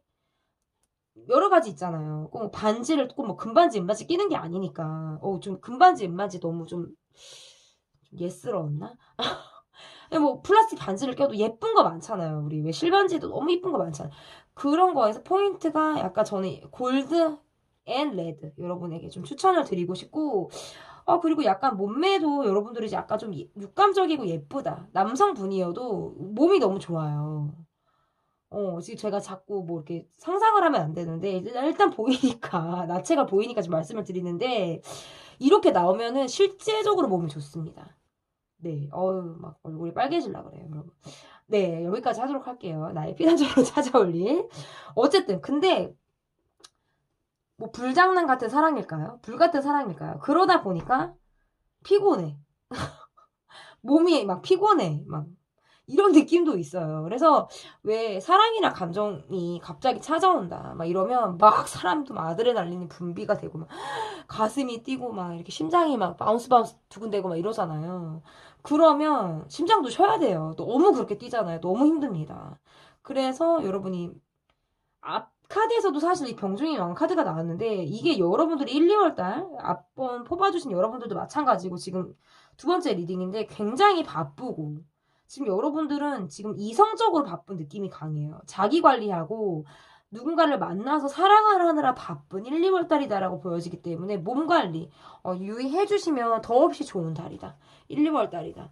여러 가지 있잖아요. 꼭 반지를 꼭 뭐 금반지, 은반지 끼는 게 아니니까. 좀 금반지, 은반지 너무 좀 예스러웠나? 뭐 플라스틱 반지를 껴도 예쁜 거 많잖아요. 우리 왜 실반지도 너무 예쁜 거 많잖아요. 그런 거에서 포인트가 약간 저는 골드 앤 레드 여러분에게 좀 추천을 드리고 싶고 그리고 약간 몸매도 여러분들이 이제 약간 좀 육감적이고 예쁘다. 남성분이어도 몸이 너무 좋아요. 지금 제가 자꾸 뭐 이렇게 상상을 하면 안 되는데, 일단 보이니까, 나체가 보이니까 좀 말씀을 드리는데, 이렇게 나오면은 실제적으로 몸이 좋습니다. 네, 막 얼굴이 빨개질라 그래요, 여러분. 네, 여기까지 하도록 할게요. 나의 피난처로 찾아올 일. 어쨌든, 근데, 뭐, 불장난 같은 사랑일까요? 불 같은 사랑일까요? 그러다 보니까, 피곤해. 몸이 막 피곤해. 막, 이런 느낌도 있어요. 그래서 왜 사랑이나 감정이 갑자기 찾아온다. 막 이러면 막 사람도 막 아드레날린이 분비가 되고 막 가슴이 뛰고 막 이렇게 심장이 막 바운스 바운스 두근대고 막 이러잖아요. 그러면 심장도 쉬어야 돼요. 너무 그렇게 뛰잖아요. 너무 힘듭니다. 그래서 여러분이 앞 카드에서도 사실 이 병중의 왕 카드가 나왔는데 이게 여러분들이 1, 2월 달 앞번 뽑아주신 여러분들도 마찬가지고 지금 두 번째 리딩인데 굉장히 바쁘고 지금 여러분들은 지금 이성적으로 바쁜 느낌이 강해요. 자기 관리하고 누군가를 만나서 사랑을 하느라 바쁜 1, 2월 달이다라고 보여지기 때문에 몸 관리 유의해 주시면 더없이 좋은 달이다. 1, 2월 달이다.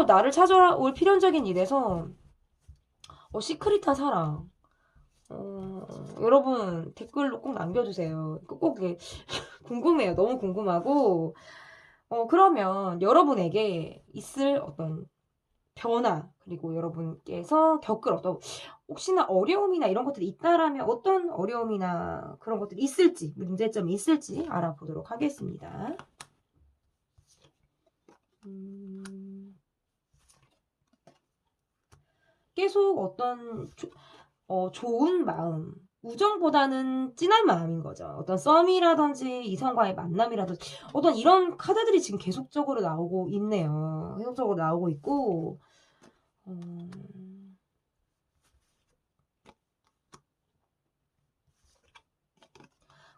나를 찾아올 필연적인 일에서 시크릿한 사랑 여러분 댓글로 꼭 남겨주세요. 꼭 이게 궁금해요. 너무 궁금하고 그러면 여러분에게 있을 어떤 변화 그리고 여러분께서 겪을 어떤 혹시나 어려움이나 이런 것들이 있다라면 어떤 어려움이나 그런 것들이 있을지 문제점이 있을지 알아보도록 하겠습니다. 계속 어떤 좋은 마음, 우정보다는 진한 마음인 거죠. 어떤 썸이라든지 이성과의 만남이라든지 어떤 이런 카드들이 지금 계속적으로 나오고 있네요. 계속적으로 나오고 있고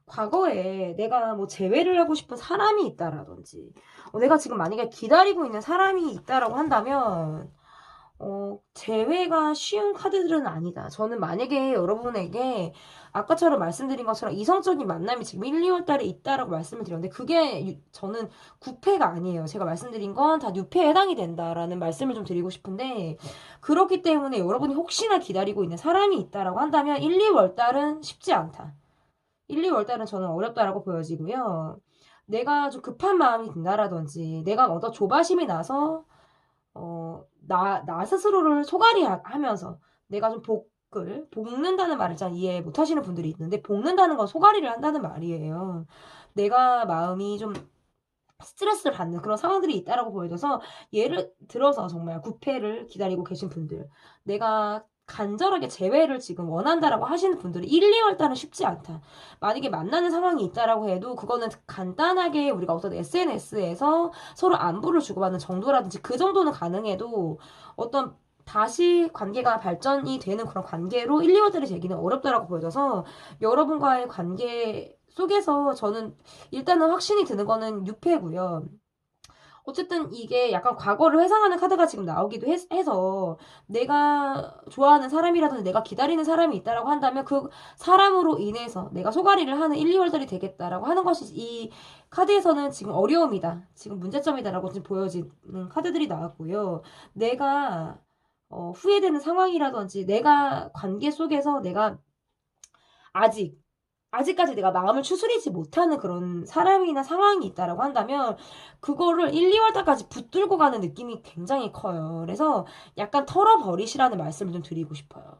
과거에 내가 뭐 재회를 하고 싶은 사람이 있다라든지 내가 지금 만약에 기다리고 있는 사람이 있다라고 한다면 재회가 쉬운 카드들은 아니다. 저는 만약에 여러분에게 아까처럼 말씀드린 것처럼 이성적인 만남이 지금 1, 2월 달에 있다라고 말씀을 드렸는데 그게 저는 구패가 아니에요. 제가 말씀드린 건 다 뉴패에 해당이 된다라는 말씀을 좀 드리고 싶은데 그렇기 때문에 여러분이 혹시나 기다리고 있는 사람이 있다라고 한다면 1, 2월 달은 쉽지 않다. 1, 2월 달은 저는 어렵다라고 보여지고요. 내가 좀 급한 마음이 든다라든지 내가 어떤 조바심이 나서 나 스스로를 소갈이 하면서 내가 좀 볶는다는 말을 잘 이해 못 하시는 분들이 있는데, 볶는다는 건 소갈이를 한다는 말이에요. 내가 마음이 좀 스트레스를 받는 그런 상황들이 있다라고 보여져서, 예를 들어서 정말 구패를 기다리고 계신 분들, 내가 간절하게 재회를 지금 원한다라고 하시는 분들은 1, 2월 달은 쉽지 않다. 만약에 만나는 상황이 있다라고 해도 그거는 간단하게 우리가 어떤 SNS에서 서로 안부를 주고받는 정도라든지 그 정도는 가능해도 어떤 다시 관계가 발전이 되는 그런 관계로 1, 2월 달이 되기는 어렵다라고 보여져서 여러분과의 관계 속에서 저는 일단은 확신이 드는 거는 6패고요. 어쨌든 이게 약간 과거를 회상하는 카드가 지금 나오기도 해서 내가 좋아하는 사람이라든지 내가 기다리는 사람이 있다라고 한다면 그 사람으로 인해서 내가 소갈이를 하는 1, 2월달이 되겠다라고 하는 것이 이 카드에서는 지금 어려움이다. 지금 문제점이다라고 지금 보여지는 카드들이 나왔고요. 내가 후회되는 상황이라든지 내가 관계 속에서 내가 아직까지 내가 마음을 추스리지 못하는 그런 사람이나 상황이 있다라고 한다면 그거를 1, 2월 달까지 붙들고 가는 느낌이 굉장히 커요. 그래서 약간 털어버리시라는 말씀을 좀 드리고 싶어요.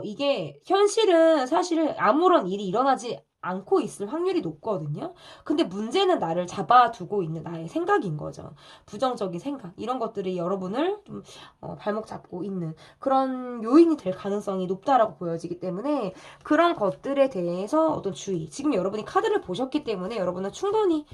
이게 현실은 사실 아무런 일이 일어나지 않고 있을 확률이 높거든요. 근데 문제는 나를 잡아두고 있는 나의 생각인 거죠. 부정적인 생각. 이런 것들이 여러분을 좀 발목 잡고 있는 그런 요인이 될 가능성이 높다라고 보여지기 때문에 그런 것들에 대해서 어떤 주의. 지금 여러분이 카드를 보셨기 때문에 여러분은 충분히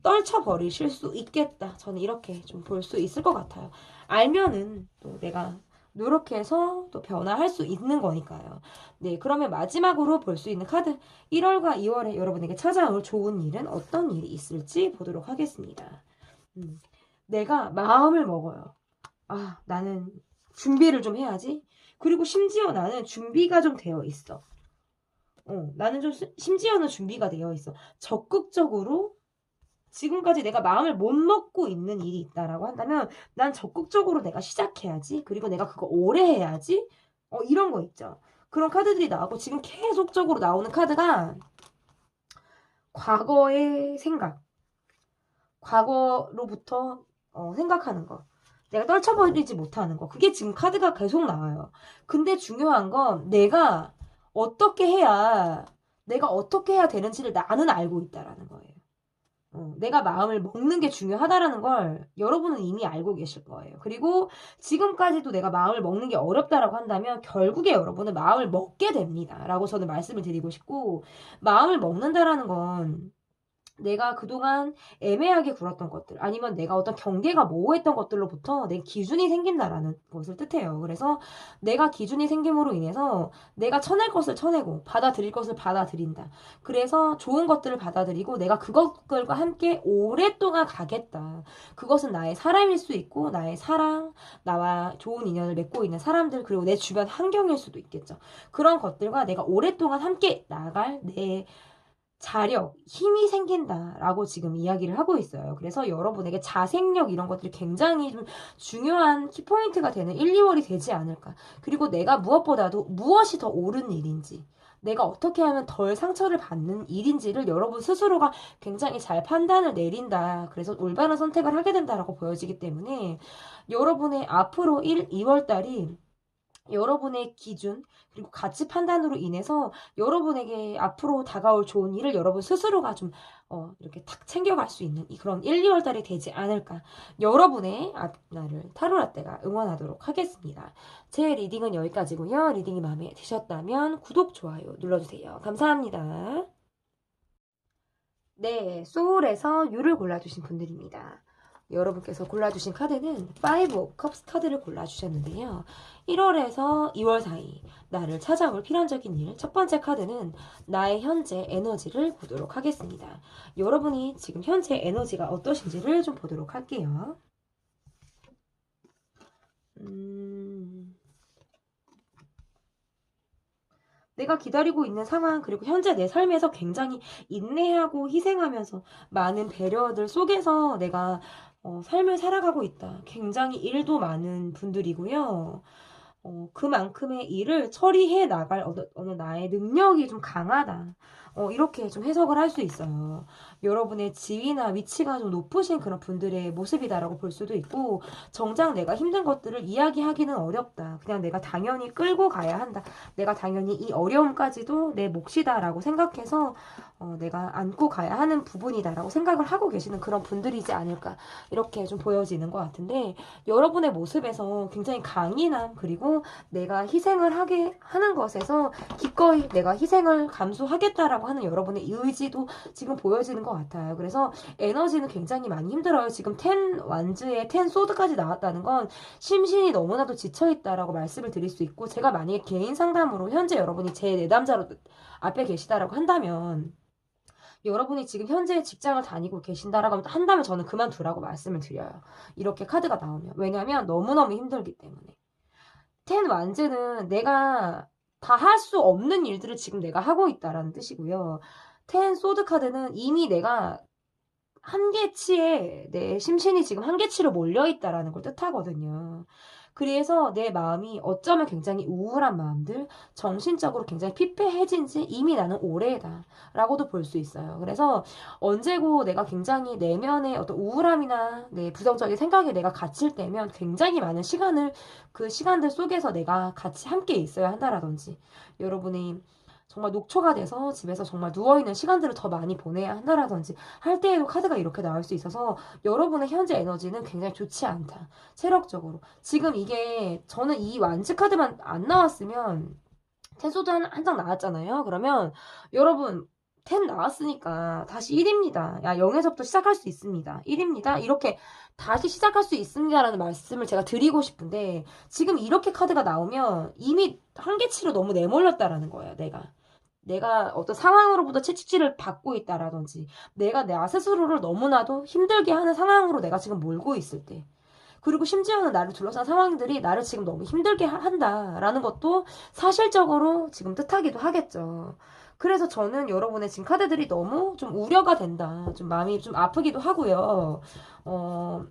떨쳐버리실 수 있겠다. 저는 이렇게 좀 볼 수 있을 것 같아요. 알면은 또 내가 노력해서 또 변화할 수 있는 거니까요. 네, 그러면 마지막으로 볼 수 있는 카드 1월과 2월에 여러분에게 찾아올 좋은 일은 어떤 일이 있을지 보도록 하겠습니다. 내가 마음을 먹어요. 아, 나는 준비를 좀 해야지. 그리고 심지어 나는 준비가 좀 되어 있어. 나는 좀 심지어는 준비가 되어 있어. 적극적으로 지금까지 내가 마음을 못 먹고 있는 일이 있다라고 한다면 난 적극적으로 내가 시작해야지. 그리고 내가 그거 오래 해야지. 이런 거 있죠. 그런 카드들이 나오고 지금 계속적으로 나오는 카드가 과거의 생각, 과거로부터 생각하는 거. 내가 떨쳐버리지 못하는 거. 그게 지금 카드가 계속 나와요. 근데 중요한 건 내가 어떻게 해야 되는지를 나는 알고 있다라는 거예요. 내가 마음을 먹는 게 중요하다라는 걸 여러분은 이미 알고 계실 거예요. 그리고 지금까지도 내가 마음을 먹는 게 어렵다라고 한다면 결국에 여러분은 마음을 먹게 됩니다. 라고 저는 말씀을 드리고 싶고, 마음을 먹는다라는 건 내가 그동안 애매하게 굴었던 것들, 아니면 내가 어떤 경계가 모호했던 것들로부터 내 기준이 생긴다라는 것을 뜻해요. 그래서 내가 기준이 생김으로 인해서 내가 쳐낼 것을 쳐내고 받아들일 것을 받아들인다. 그래서 좋은 것들을 받아들이고 내가 그것들과 함께 오랫동안 가겠다. 그것은 나의 사람일 수 있고 나의 사랑, 나와 좋은 인연을 맺고 있는 사람들, 그리고 내 주변 환경일 수도 있겠죠. 그런 것들과 내가 오랫동안 함께 나갈 내 자력, 힘이 생긴다라고 지금 이야기를 하고 있어요. 그래서 여러분에게 자생력 이런 것들이 굉장히 좀 중요한 키포인트가 되는 1, 2월이 되지 않을까. 그리고 내가 무엇보다도 무엇이 더 옳은 일인지, 내가 어떻게 하면 덜 상처를 받는 일인지를 여러분 스스로가 굉장히 잘 판단을 내린다. 그래서 올바른 선택을 하게 된다라고 보여지기 때문에 여러분의 앞으로 1, 2월 달이 여러분의 기준 그리고 가치 판단으로 인해서 여러분에게 앞으로 다가올 좋은 일을 여러분 스스로가 좀 이렇게 탁 챙겨갈 수 있는 그런 1, 2월 달이 되지 않을까. 여러분의 앞날을 타로라떼가 응원하도록 하겠습니다. 제 리딩은 여기까지고요. 리딩이 마음에 드셨다면 구독, 좋아요 눌러주세요. 감사합니다. 네, 소울에서 유를 골라주신 분들입니다. 여러분께서 골라주신 카드는 5 of Cups 카드를 골라주셨는데요. 1월에서 2월 사이 나를 찾아올 필연적인 일, 첫 번째 카드는 나의 현재 에너지를 보도록 하겠습니다. 여러분이 지금 현재 에너지가 어떠신지를 좀 보도록 할게요. 내가 기다리고 있는 상황, 그리고 현재 내 삶에서 굉장히 인내하고 희생하면서 많은 배려들 속에서 내가 삶을 살아가고 있다. 굉장히 일도 많은 분들이고요. 그만큼의 일을 처리해 나갈 어느 나의 능력이 좀 강하다. 이렇게 좀 해석을 할 수 있어요. 여러분의 지위나 위치가 좀 높으신 그런 분들의 모습이다라고 볼 수도 있고, 정작 내가 힘든 것들을 이야기하기는 어렵다. 그냥 내가 당연히 끌고 가야 한다. 내가 당연히 이 어려움까지도 내 몫이다라고 생각해서 내가 안고 가야 하는 부분이다라고 생각을 하고 계시는 그런 분들이지 않을까. 이렇게 좀 보여지는 것 같은데, 여러분의 모습에서 굉장히 강인함, 그리고 내가 희생을 하게 하는 것에서 기꺼이 내가 희생을 감수하겠다라고 하는 여러분의 의지도 지금 보여지는 것 같아요. 그래서 에너지는 굉장히 많이 힘들어요. 지금 10 완즈에 10 소드까지 나왔다는 건 심신이 너무나도 지쳐있다라고 말씀을 드릴 수 있고, 제가 만약에 개인 상담으로 현재 여러분이 제 내담자로 앞에 계시다라고 한다면, 여러분이 지금 현재 직장을 다니고 계신다라고 한다면 저는 그만두라고 말씀을 드려요. 이렇게 카드가 나오면. 왜냐면 너무너무 힘들기 때문에. 10 완즈는 내가 다 할 수 없는 일들을 지금 내가 하고 있다라는 뜻이고요. 10 소드 카드는 이미 내가 한계치에 내 심신이 지금 한계치로 몰려있다라는 걸 뜻하거든요. 그래서 내 마음이 어쩌면 굉장히 우울한 마음들, 정신적으로 굉장히 피폐해진 지 이미 나는 오래다 라고도 볼 수 있어요. 그래서 언제고 내가 굉장히 내면의 어떤 우울함이나 내 부정적인 생각에 내가 갇힐 때면 굉장히 많은 시간을 그 시간들 속에서 내가 같이 함께 있어야 한다라든지, 여러분이 정말 녹초가 돼서 집에서 정말 누워있는 시간들을 더 많이 보내야 한다라든지 할 때에도 카드가 이렇게 나올 수 있어서 여러분의 현재 에너지는 굉장히 좋지 않다. 체력적으로. 지금 이게 저는 이 완즈 카드만 안 나왔으면 텐소드 한 장 나왔잖아요. 그러면 여러분 10 나왔으니까 다시 1입니다. 야, 0에서부터 시작할 수 있습니다. 1입니다. 이렇게 다시 시작할 수 있습니다라는 말씀을 제가 드리고 싶은데, 지금 이렇게 카드가 나오면 이미 한계치로 너무 내몰렸다라는 거예요, 내가. 내가 어떤 상황으로부터 채찍질을 받고 있다라든지 내가 나 스스로를 너무나도 힘들게 하는 상황으로 내가 지금 몰고 있을 때 그리고 심지어는 나를 둘러싼 상황들이 나를 지금 너무 힘들게 한다라는 것도 사실적으로 지금 뜻하기도 하겠죠. 그래서 저는 여러분의 지금 카드들이 너무 좀 우려가 된다. 좀 마음이 좀 아프기도 하고요. 어,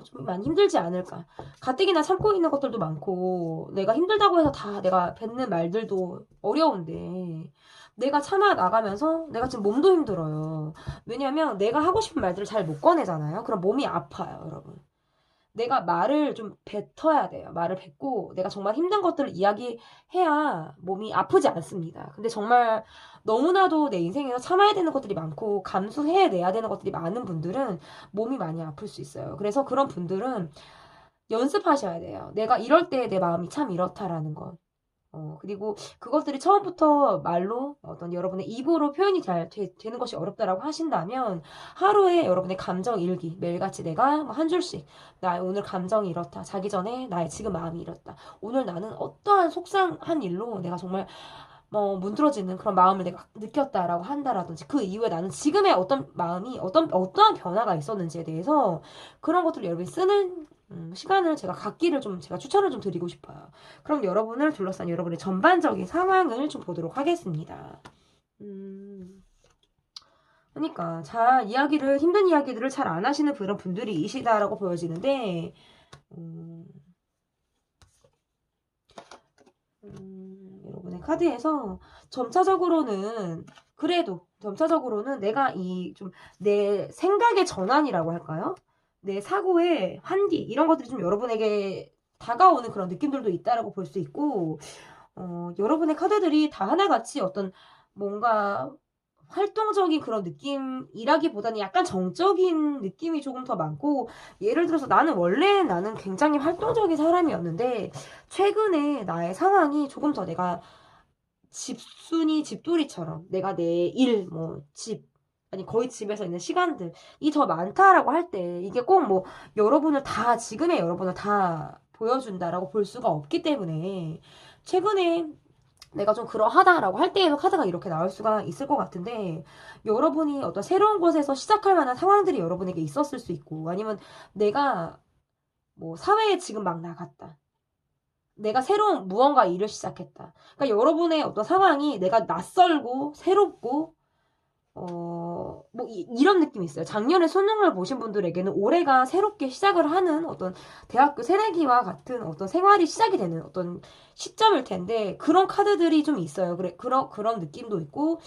좀 많이 힘들지 않을까. 가뜩이나 참고 있는 것들도 많고, 내가 힘들다고 해서 다 내가 뱉는 말들도 어려운데, 내가 참아 나가면서 내가 지금 몸도 힘들어요. 왜냐면 내가 하고 싶은 말들을 잘 못 꺼내잖아요. 그럼 몸이 아파요, 여러분. 내가 말을 좀 뱉어야 돼요. 말을 뱉고 내가 정말 힘든 것들을 이야기해야 몸이 아프지 않습니다. 근데 정말 너무나도 내 인생에서 참아야 되는 것들이 많고 감수해내야 되는 것들이 많은 분들은 몸이 많이 아플 수 있어요. 그래서 그런 분들은 연습하셔야 돼요. 내가 이럴 때 내 마음이 참 이렇다라는 것. 그리고 그것들이 처음부터 말로 어떤 여러분의 입으로 표현이 잘 되는 것이 어렵다라고 하신다면 하루에 여러분의 감정 일기 매일같이 내가 뭐한 줄씩 나 오늘 감정이 이렇다. 자기 전에 나의 지금 마음이 이렇다. 오늘 나는 어떠한 속상한 일로 내가 정말 문드러지는 그런 마음을 내가 느꼈다라고 한다라든지 그 이후에 나는 지금의 어떤 마음이 어떠한 변화가 있었는지에 대해서 그런 것들을 여러분이 쓰는 시간을 제가 갖기를 좀 제가 추천을 좀 드리고 싶어요. 그럼 여러분을 둘러싼 여러분의 전반적인 상황을 좀 보도록 하겠습니다. 그러니까 힘든 이야기들을 잘 안 하시는 그런 분들이 이시다라고 보여지는데 여러분의 카드에서 점차적으로는 내가 내 생각의 전환이라고 할까요? 내 사고의 환기 이런 것들이 좀 여러분에게 다가오는 그런 느낌들도 있다라고 볼 수 있고 여러분의 카드들이 다 하나같이 어떤 뭔가 활동적인 그런 느낌이라기보다는 약간 정적인 느낌이 조금 더 많고, 예를 들어서 나는 굉장히 활동적인 사람이었는데, 최근에 나의 상황이 조금 더 내가 집돌이처럼 내가 내 일, 아니 거의 집에서 있는 시간들이 더 많다라고 할 때, 이게 꼭 지금의 여러분을 다 보여준다라고 볼 수가 없기 때문에, 최근에 내가 좀 그러하다라고 할 때에도 카드가 이렇게 나올 수가 있을 것 같은데 여러분이 어떤 새로운 곳에서 시작할 만한 상황들이 여러분에게 있었을 수 있고 아니면 내가 사회에 지금 막 나갔다. 내가 새로운 무언가 일을 시작했다. 그러니까 여러분의 어떤 상황이 내가 낯설고 새롭고 이런 느낌이 있어요. 작년에 수능을 보신 분들에게는 올해가 새롭게 시작을 하는 어떤 대학교 새내기와 같은 어떤 생활이 시작이 되는 어떤 시점일 텐데, 그런 카드들이 좀 있어요. 그런 느낌도 있고,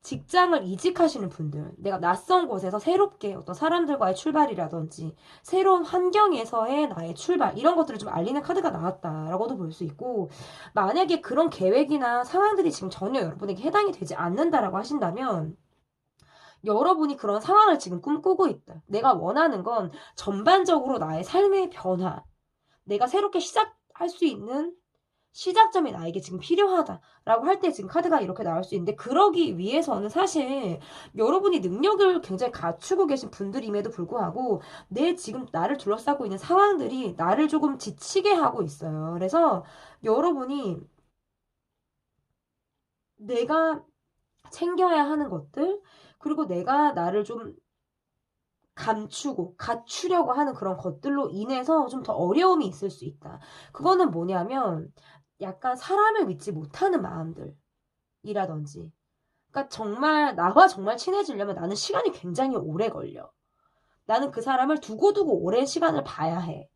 직장을 이직하시는 분들, 내가 낯선 곳에서 새롭게 어떤 사람들과의 출발이라든지, 새로운 환경에서의 나의 출발, 이런 것들을 좀 알리는 카드가 나왔다라고도 볼 수 있고, 만약에 그런 계획이나 상황들이 지금 전혀 여러분에게 해당이 되지 않는다라고 하신다면, 여러분이 그런 상황을 지금 꿈꾸고 있다. 내가 원하는 건 전반적으로 나의 삶의 변화. 내가 새롭게 시작할 수 있는 시작점이 나에게 지금 필요하다라고 할 때 지금 카드가 이렇게 나올 수 있는데 그러기 위해서는 사실 여러분이 능력을 굉장히 갖추고 계신 분들임에도 불구하고 내 지금 나를 둘러싸고 있는 상황들이 나를 조금 지치게 하고 있어요. 그래서 여러분이 내가 챙겨야 하는 것들 그리고 내가 나를 좀 갖추려고 하는 그런 것들로 인해서 좀 더 어려움이 있을 수 있다. 그거는 뭐냐면 약간 사람을 믿지 못하는 마음들이라든지. 그러니까 나와 정말 친해지려면 나는 시간이 굉장히 오래 걸려. 나는 그 사람을 두고두고 오랜 시간을 봐야 해.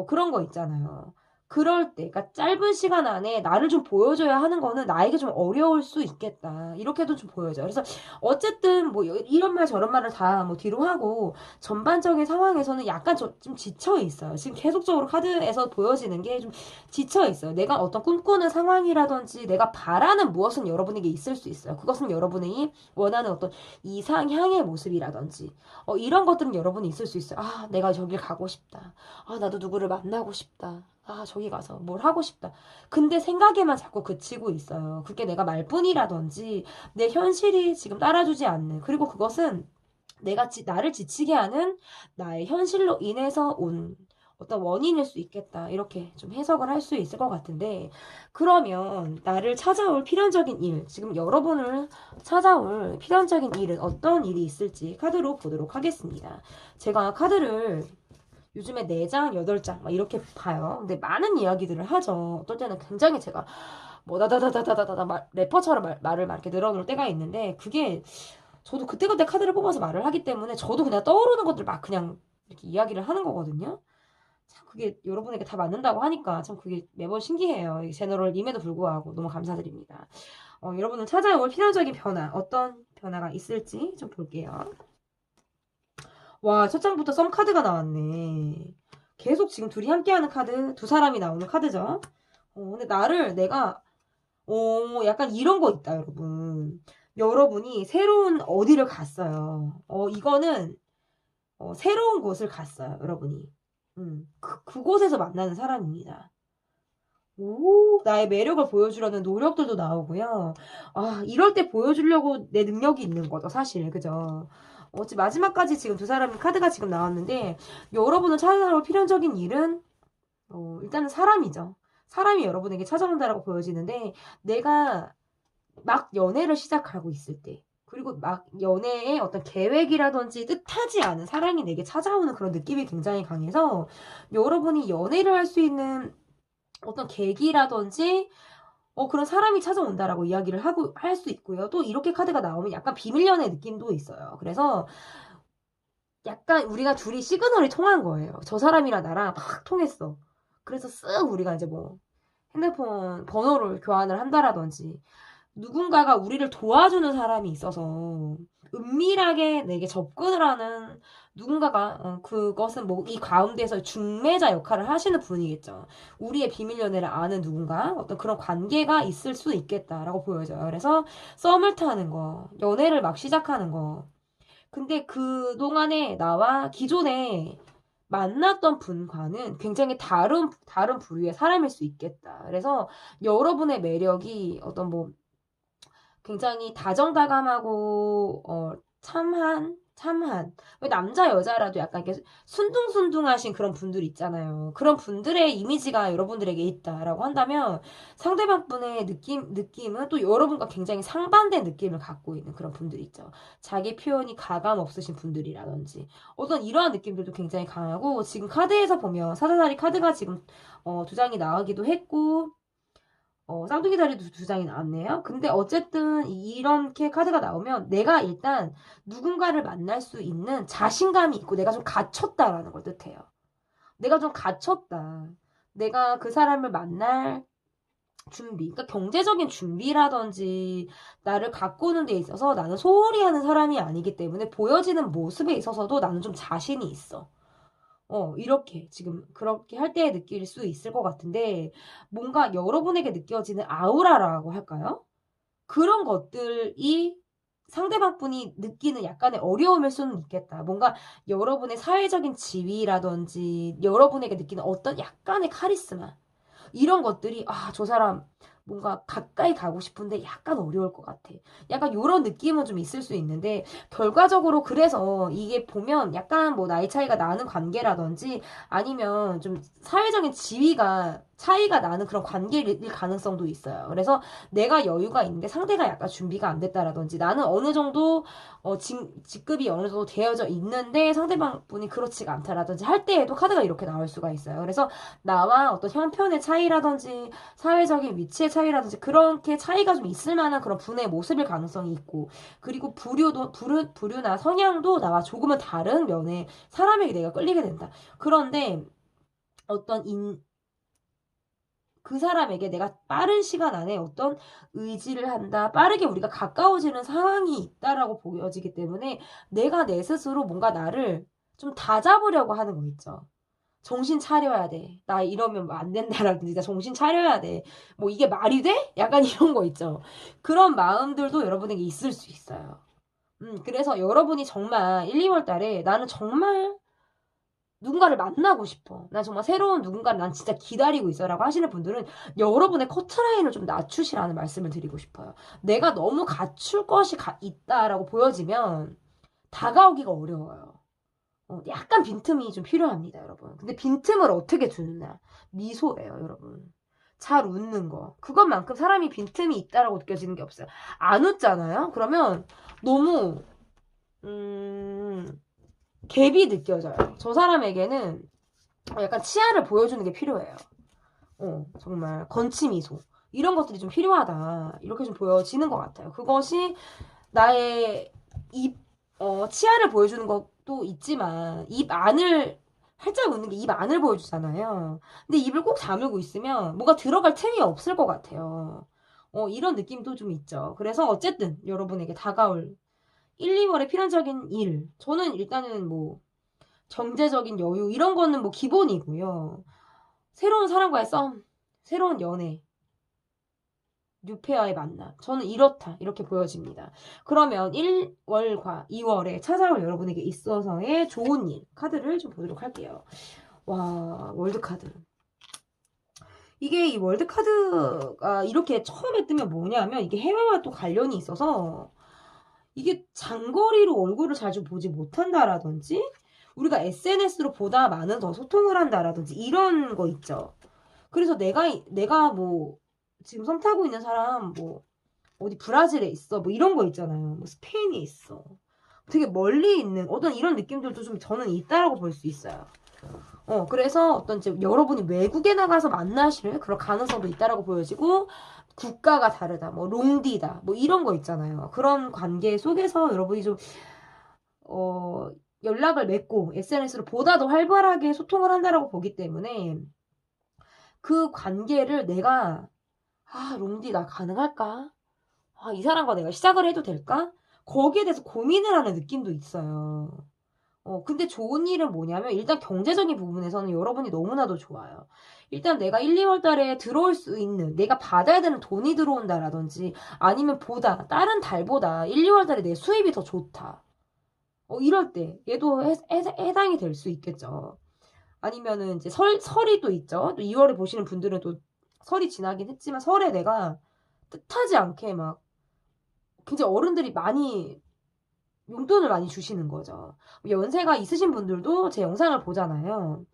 그런 거 있잖아요. 그럴 때, 그러니까 짧은 시간 안에 나를 좀 보여줘야 하는 거는 나에게 좀 어려울 수 있겠다. 이렇게도 좀 보여져요. 그래서 어쨌든 이런 말 저런 말을 다 뒤로 하고 전반적인 상황에서는 약간 좀 지쳐 있어요. 지금 계속적으로 카드에서 보여지는 게 좀 지쳐 있어요. 내가 어떤 꿈꾸는 상황이라든지 내가 바라는 무엇은 여러분에게 있을 수 있어요. 그것은 여러분이 원하는 어떤 이상향의 모습이라든지 이런 것들은 여러분이 있을 수 있어요. 아, 내가 저길 가고 싶다. 아, 나도 누구를 만나고 싶다. 아, 저기 가서 뭘 하고 싶다. 근데 생각에만 자꾸 그치고 있어요. 그게 내가 말뿐이라든지 내 현실이 지금 따라주지 않는. 그리고 그것은 나를 지치게 하는 나의 현실로 인해서 온 어떤 원인일 수 있겠다. 이렇게 좀 해석을 할 수 있을 것 같은데, 그러면 나를 찾아올 필연적인 일, 지금 여러분을 찾아올 필연적인 일은 어떤 일이 있을지 카드로 보도록 하겠습니다. 제가 카드를 요즘에 4장, 8장 막 이렇게 봐요. 근데 많은 이야기들을 하죠. 어떨 때는 굉장히 제가 뭐 다다다다다다다 래퍼처럼 말을 막 이렇게 늘어놓을 때가 있는데, 그게 저도 그때그때 카드를 뽑아서 말을 하기 때문에 저도 그냥 떠오르는 것들 막 그냥 이렇게 이야기를 하는 거거든요. 참 그게 여러분에게 다 맞는다고 하니까 참 그게 매번 신기해요. 이 제너럴임에도 불구하고 너무 감사드립니다. 여러분을 찾아올 필연적인 변화, 어떤 변화가 있을지 좀 볼게요. 와, 첫 장부터 썸 카드가 나왔네. 계속 지금 둘이 함께하는 카드, 두 사람이 나오는 카드죠. 근데 내가 약간 이런 거 있다, 여러분. 여러분이 새로운 어디를 갔어요. 이거는 새로운 곳을 갔어요, 여러분이. 그곳에서 만나는 사람입니다. 오, 나의 매력을 보여주려는 노력들도 나오고요. 아, 이럴 때 보여주려고 내 능력이 있는 거죠, 사실. 그죠? 마지막까지 지금 두 사람의 카드가 지금 나왔는데, 여러분을 찾아올 필연적인 일은, 일단은 사람이죠. 사람이 여러분에게 찾아온다라고 보여지는데, 내가 막 연애를 시작하고 있을 때, 그리고 막 연애의 어떤 계획이라든지 뜻하지 않은 사랑이 내게 찾아오는 그런 느낌이 굉장히 강해서, 여러분이 연애를 할 수 있는 어떤 계기라든지 그런 사람이 찾아온다라고 이야기를 할 수 있고요. 또 이렇게 카드가 나오면 약간 비밀 연애 느낌도 있어요. 그래서 약간 우리가 둘이 시그널이 통한 거예요. 저 사람이랑 나랑 막 통했어. 그래서 쓱 우리가 이제 뭐 핸드폰 번호를 교환을 한다라든지 누군가가 우리를 도와주는 사람이 있어서 은밀하게 내게 접근을 하는 누군가가 그것은 뭐 이 가운데서 중매자 역할을 하시는 분이겠죠. 우리의 비밀 연애를 아는 누군가 어떤 그런 관계가 있을 수 있겠다라고 보여져요. 그래서 썸을 타는 거, 연애를 막 시작하는 거. 근데 그동안에 나와 기존에 만났던 분과는 굉장히 다른 부류의 사람일 수 있겠다. 그래서 여러분의 매력이 어떤 뭐 굉장히 다정다감하고 참한 왜 남자 여자라도 약간 이렇게 순둥순둥하신 그런 분들 있잖아요. 그런 분들의 이미지가 여러분들에게 있다라고 한다면 상대방 분의 느낌은 또 여러분과 굉장히 상반된 느낌을 갖고 있는 그런 분들 있죠. 자기 표현이 가감 없으신 분들이라든지 어떤 이러한 느낌들도 굉장히 강하고 지금 카드에서 보면 사자다리 카드가 지금 두 장이 나오기도 했고 쌍둥이 다리도 두 장이 나왔네요. 근데 어쨌든 이렇게 카드가 나오면 내가 일단 누군가를 만날 수 있는 자신감이 있고 내가 좀 갇혔다라는 걸 뜻해요. 내가 좀 갇혔다. 내가 그 사람을 만날 준비, 그러니까 경제적인 준비라든지 나를 가꾸는 데 있어서 나는 소홀히 하는 사람이 아니기 때문에 보여지는 모습에 있어서도 나는 좀 자신이 있어. 이렇게 지금 그렇게 할 때 느낄 수 있을 것 같은데 뭔가 여러분에게 느껴지는 아우라라고 할까요? 그런 것들이 상대방 분이 느끼는 약간의 어려움일 수는 있겠다. 뭔가 여러분의 사회적인 지위라든지 여러분에게 느끼는 어떤 약간의 카리스마 이런 것들이 저 사람 뭔가 가까이 가고 싶은데 약간 어려울 것 같아. 약간 요런 느낌은 좀 있을 수 있는데 결과적으로 그래서 이게 보면 약간 뭐 나이 차이가 나는 관계라든지 아니면 좀 사회적인 지위가 차이가 나는 그런 관계일 가능성도 있어요. 그래서 내가 여유가 있는데 상대가 약간 준비가 안 됐다라든지 나는 어느 정도 직급이 어느 정도 되어져 있는데 상대방 분이 그렇지가 않다라든지 할 때에도 카드가 이렇게 나올 수가 있어요. 그래서 나와 어떤 형편의 차이라든지 사회적인 위치의 차이라든지 그렇게 차이가 좀 있을 만한 그런 분의 모습일 가능성이 있고 그리고 부류나 성향도 나와 조금은 다른 면에 사람에게 내가 끌리게 된다. 그런데 어떤 그 사람에게 내가 빠른 시간 안에 어떤 의지를 한다, 빠르게 우리가 가까워지는 상황이 있다라고 보여지기 때문에 내가 내 스스로 뭔가 나를 좀 다잡으려고 하는 거 있죠. 정신 차려야 돼. 나 이러면 안 된다라든지, 나 정신 차려야 돼. 뭐 이게 말이 돼? 약간 이런 거 있죠. 그런 마음들도 여러분에게 있을 수 있어요. 그래서 여러분이 정말 1, 2월 달에 나는 정말 누군가를 만나고 싶어. 난 정말 새로운 누군가를 난 진짜 기다리고 있어라고 하시는 분들은 여러분의 커트라인을 좀 낮추시라는 말씀을 드리고 싶어요. 내가 너무 갖출 것이 있다라고 보여지면 다가오기가 어려워요. 약간 빈틈이 좀 필요합니다, 여러분. 근데 빈틈을 어떻게 주느냐? 미소예요, 여러분. 잘 웃는 거. 그것만큼 사람이 빈틈이 있다라고 느껴지는 게 없어요. 안 웃잖아요? 그러면 너무, 갭이 느껴져요. 저 사람에게는 약간 치아를 보여주는 게 필요해요. 정말 건치 미소. 이런 것들이 좀 필요하다. 이렇게 좀 보여지는 것 같아요. 그것이 나의 치아를 보여주는 것도 있지만, 입 안을, 활짝 웃는 게 입 안을 보여주잖아요. 근데 입을 꼭 다물고 있으면 뭐가 들어갈 틈이 없을 것 같아요. 이런 느낌도 좀 있죠. 그래서 어쨌든 여러분에게 다가올 1, 2월의 필연적인 일. 저는 일단은 뭐, 경제적인 여유, 이런 거는 뭐 기본이고요. 새로운 사람과의 썸, 새로운 연애, 뉴페어의 만남. 저는 이렇다. 이렇게 보여집니다. 그러면 1월과 2월에 찾아올 여러분에게 있어서의 좋은 일 카드를 좀 보도록 할게요. 와, 월드카드. 이게 이 월드카드가 이렇게 처음에 뜨면 뭐냐면 이게 해외와 또 관련이 있어서 이게 장거리로 얼굴을 자주 보지 못한다라든지 우리가 SNS로 보다 많은 더 소통을 한다라든지 이런 거 있죠. 그래서 내가 뭐 지금 썸 타고 있는 사람 뭐 어디 브라질에 있어 뭐 이런 거 있잖아요. 뭐 스페인에 있어. 되게 멀리 있는 어떤 이런 느낌들도 좀 저는 있다라고 볼 수 있어요. 그래서 어떤 이제 여러분이 외국에 나가서 만나실 그런 가능성도 있다라고 보여지고 국가가 다르다, 뭐 롱디다, 뭐 이런 거 있잖아요. 그런 관계 속에서 여러분이 좀 어, 연락을 맺고 SNS로 보다 더 활발하게 소통을 한다라고 보기 때문에 그 관계를 내가 롱디 나 가능할까? 이 사람과 내가 시작을 해도 될까? 거기에 대해서 고민을 하는 느낌도 있어요. 근데 좋은 일은 뭐냐면, 일단 경제적인 부분에서는 여러분이 너무나도 좋아요. 일단 내가 1, 2월 달에 들어올 수 있는, 내가 받아야 되는 돈이 들어온다라든지, 아니면 다른 달보다 1, 2월 달에 내 수입이 더 좋다. 이럴 때, 얘도 해당이 될 수 있겠죠. 아니면은 이제 설이 또 있죠. 또 2월에 보시는 분들은 또 설이 지나긴 했지만, 설에 내가 뜻하지 않게 막, 굉장히 어른들이 많이 용돈을 많이 주시는 거죠. 연세가 있으신 분들도 제 영상을 보잖아요.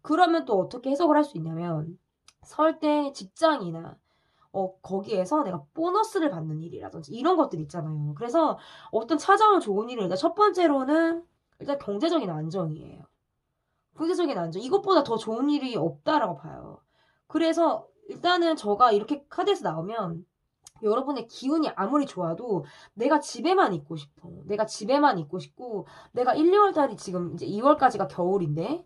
그러면 또 어떻게 해석을 할 수 있냐면 설 때 직장이나 거기에서 내가 보너스를 받는 일이라든지 이런 것들 있잖아요. 그래서 어떤 찾아온 좋은 일을 일단 첫 번째로는 일단 경제적인 안정이에요. 경제적인 안정. 이것보다 더 좋은 일이 없다라고 봐요. 그래서 일단은 저가 이렇게 카드에서 나오면 여러분의 기운이 아무리 좋아도 내가 집에만 있고 싶어. 내가 집에만 있고 싶고, 내가 1, 2월 달이 지금 이제 2월까지가 겨울인데,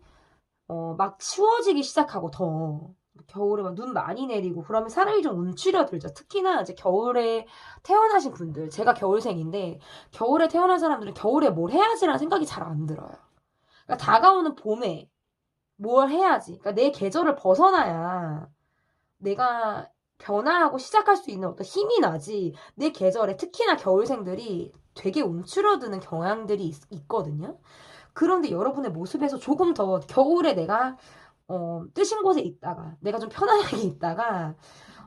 막 추워지기 시작하고 더. 겨울에 막 눈 많이 내리고, 그러면 사람이 좀 움츠려들죠. 특히나 이제 겨울에 태어나신 분들, 제가 겨울생인데, 겨울에 태어난 사람들은 겨울에 뭘 해야지라는 생각이 잘 안 들어요. 그러니까 다가오는 봄에 뭘 해야지. 그러니까 내 계절을 벗어나야 내가 변화하고 시작할 수 있는 어떤 힘이 나지 내 계절에 특히나 겨울생들이 되게 움츠러드는 경향들이 있거든요. 그런데 여러분의 모습에서 조금 더 겨울에 내가 뜨신 곳에 있다가 내가 좀 편안하게 있다가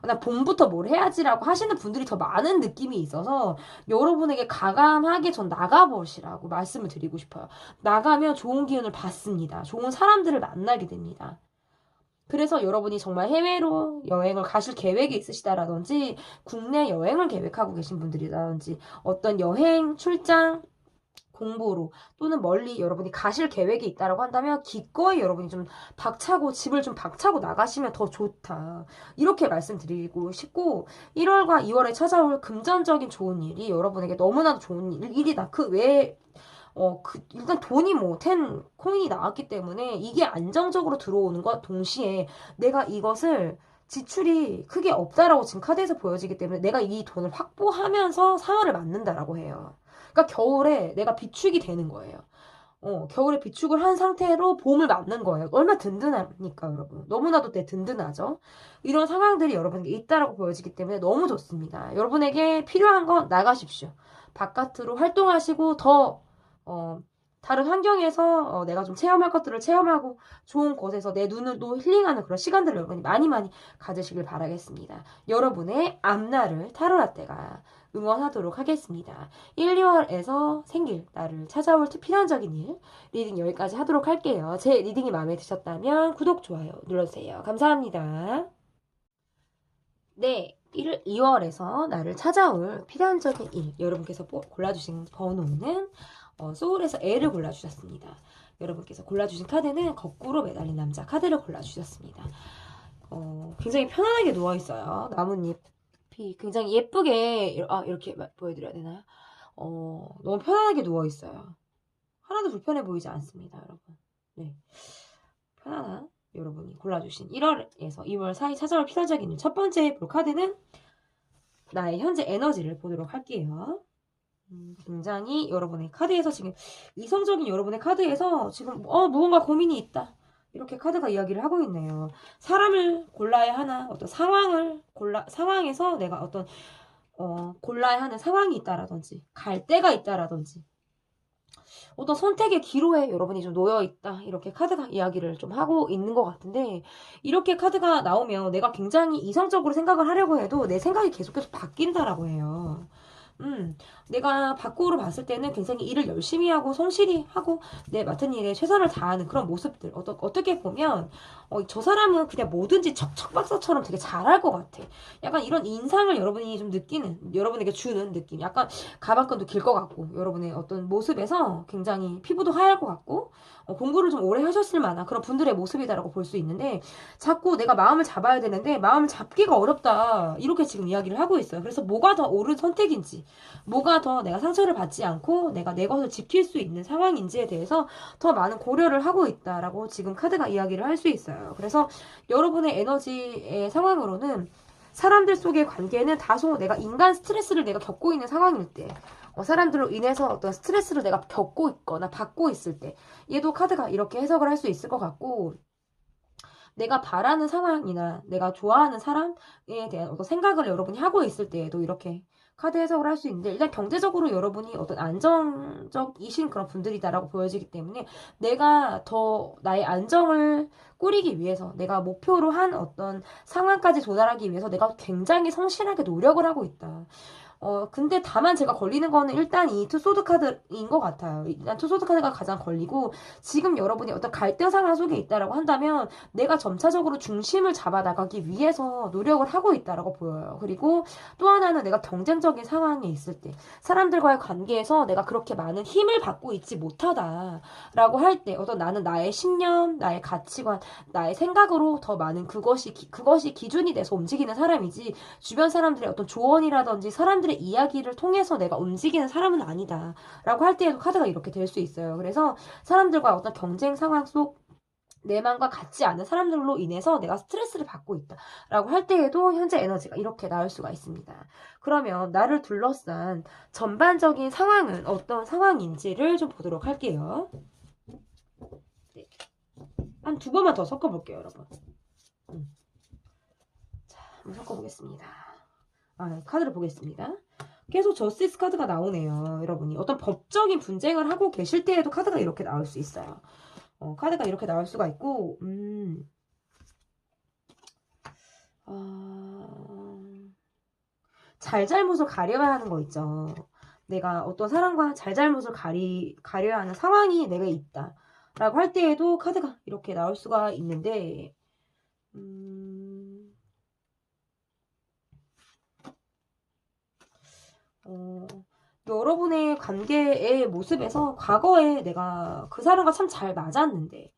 나 봄부터 뭘 해야지라고 하시는 분들이 더 많은 느낌이 있어서 여러분에게 가감하게 전 나가보시라고 말씀을 드리고 싶어요. 나가면 좋은 기운을 받습니다. 좋은 사람들을 만나게 됩니다. 그래서 여러분이 정말 해외로 여행을 가실 계획이 있으시다라든지 국내 여행을 계획하고 계신 분들이라든지 어떤 여행, 출장, 공부로 또는 멀리 여러분이 가실 계획이 있다라고 한다면 기꺼이 여러분이 좀 집을 좀 박차고 나가시면 더 좋다. 이렇게 말씀드리고 싶고 1월과 2월에 찾아올 금전적인 좋은 일이 여러분에게 너무나도 좋은 일이다. 그 외에 일단 돈이 뭐, 코인이 나왔기 때문에 이게 안정적으로 들어오는 것 동시에 내가 이것을 지출이 크게 없다라고 지금 카드에서 보여지기 때문에 내가 이 돈을 확보하면서 4월을 맞는다라고 해요. 그러니까 겨울에 내가 비축이 되는 거예요. 겨울에 비축을 한 상태로 봄을 맞는 거예요. 얼마나 든든합니까, 여러분? 너무나도 든든하죠? 이런 상황들이 여러분에게 있다라고 보여지기 때문에 너무 좋습니다. 여러분에게 필요한 건 나가십시오. 바깥으로 활동하시고 더 어, 다른 환경에서 내가 좀 체험할 것들을 체험하고 좋은 곳에서 내 눈을 또 힐링하는 그런 시간들을 여러분이 많이 많이 가지시길 바라겠습니다. 여러분의 앞날을 타로라떼가 응원하도록 하겠습니다. 1, 2월에서 생길 나를 찾아올 필연적인 일 리딩 여기까지 하도록 할게요. 제 리딩이 마음에 드셨다면 구독, 좋아요 눌러주세요. 감사합니다. 네, 2월에서 나를 찾아올 필연적인 일 여러분께서 골라주신 번호는 소울에서 L을 골라주셨습니다. 여러분께서 골라주신 카드는 거꾸로 매달린 남자 카드를 골라주셨습니다. 굉장히 편안하게 누워있어요. 나뭇잎이 굉장히 예쁘게 이렇게 보여드려야 되나요? 너무 편안하게 누워있어요. 하나도 불편해 보이지 않습니다, 여러분. 네, 편안한 여러분이 골라주신 1월에서 2월 사이 찾아올 필연적인 첫 번째 볼 카드는 나의 현재 에너지를 보도록 할게요. 굉장히 여러분의 카드에서 지금 이성적인 여러분의 카드에서 지금 무언가 고민이 있다. 이렇게 카드가 이야기를 하고 있네요. 사람을 골라야 하나, 어떤 상황에서 내가 어떤 골라야 하는 상황이 있다라든지 갈 데가 있다라든지 어떤 선택의 기로에 여러분이 좀 놓여있다. 이렇게 카드가 이야기를 좀 하고 있는 것 같은데 이렇게 카드가 나오면 내가 굉장히 이성적으로 생각을 하려고 해도 내 생각이 계속해서 바뀐다라고 해요. 내가 밖으로 봤을 때는 굉장히 일을 열심히 하고 성실히 하고 내 맡은 일에 최선을 다하는 그런 모습들 어떻게 보면 저 사람은 그냥 뭐든지 척척박사처럼 되게 잘할 것 같아. 약간 이런 인상을 여러분이 좀 느끼는 여러분에게 주는 느낌 약간 가방끈도 길 것 같고 여러분의 어떤 모습에서 굉장히 피부도 하얄 것 같고 공부를 좀 오래 하셨을 만한 그런 분들의 모습이다라고 볼 수 있는데 자꾸 내가 마음을 잡아야 되는데 마음을 잡기가 어렵다 이렇게 지금 이야기를 하고 있어요. 그래서 뭐가 더 옳은 선택인지 뭐가 더 내가 상처를 받지 않고 내가 내 것을 지킬 수 있는 상황인지에 대해서 더 많은 고려를 하고 있다라고 지금 카드가 이야기를 할 수 있어요. 그래서 여러분의 에너지의 상황으로는 사람들 속의 관계는 다소 내가 인간 스트레스를 내가 겪고 있는 상황일 때 사람들로 인해서 어떤 스트레스를 내가 겪고 있거나 받고 있을 때 얘도 카드가 이렇게 해석을 할 수 있을 것 같고 내가 바라는 상황이나 내가 좋아하는 사람에 대한 어떤 생각을 여러분이 하고 있을 때에도 이렇게 카드 해석을 할 수 있는데 일단 경제적으로 여러분이 어떤 안정적이신 그런 분들이다라고 보여지기 때문에 내가 더 나의 안정을 꾸리기 위해서 내가 목표로 한 어떤 상황까지 도달하기 위해서 내가 굉장히 성실하게 노력을 하고 있다. 근데 다만 제가 걸리는 거는 일단 이 투소드 카드인 것 같아요. 일단 투소드 카드가 가장 걸리고 지금 여러분이 어떤 갈등 상황 속에 있다라고 한다면 내가 점차적으로 중심을 잡아 나가기 위해서 노력을 하고 있다라고 보여요. 그리고 또 하나는 내가 경쟁적인 상황에 있을 때 사람들과의 관계에서 내가 그렇게 많은 힘을 받고 있지 못하다라고 할 때 어떤 나는 나의 신념, 나의 가치관, 나의 생각으로 더 많은 그것이 기준이 돼서 움직이는 사람이지 주변 사람들의 어떤 조언이라든지 사람들의 이야기를 통해서 내가 움직이는 사람은 아니다 라고 할 때에도 카드가 이렇게 될 수 있어요. 그래서 사람들과 어떤 경쟁 상황 속 내 마음과 같지 않은 사람들로 인해서 내가 스트레스를 받고 있다 라고 할 때에도 현재 에너지가 이렇게 나올 수가 있습니다. 그러면 나를 둘러싼 전반적인 상황은 어떤 상황인지를 좀 보도록 할게요. 네. 한 두 번만 더 섞어볼게요, 여러분. 자, 한번 섞어보겠습니다. 카드를 보겠습니다. 계속 저스티스 카드가 나오네요. 여러분이 어떤 법적인 분쟁을 하고 계실 때에도 카드가 이렇게 나올 수 있어요. 카드가 이렇게 나올 수가 있고 잘잘못을 가려야 하는 거 있죠. 내가 어떤 사람과 잘잘못을 가려야 하는 상황이 내가 있다 라고 할 때에도 카드가 이렇게 나올 수가 있는데 여러분의 관계의 모습에서 과거에 내가 그 사람과 참 잘 맞았는데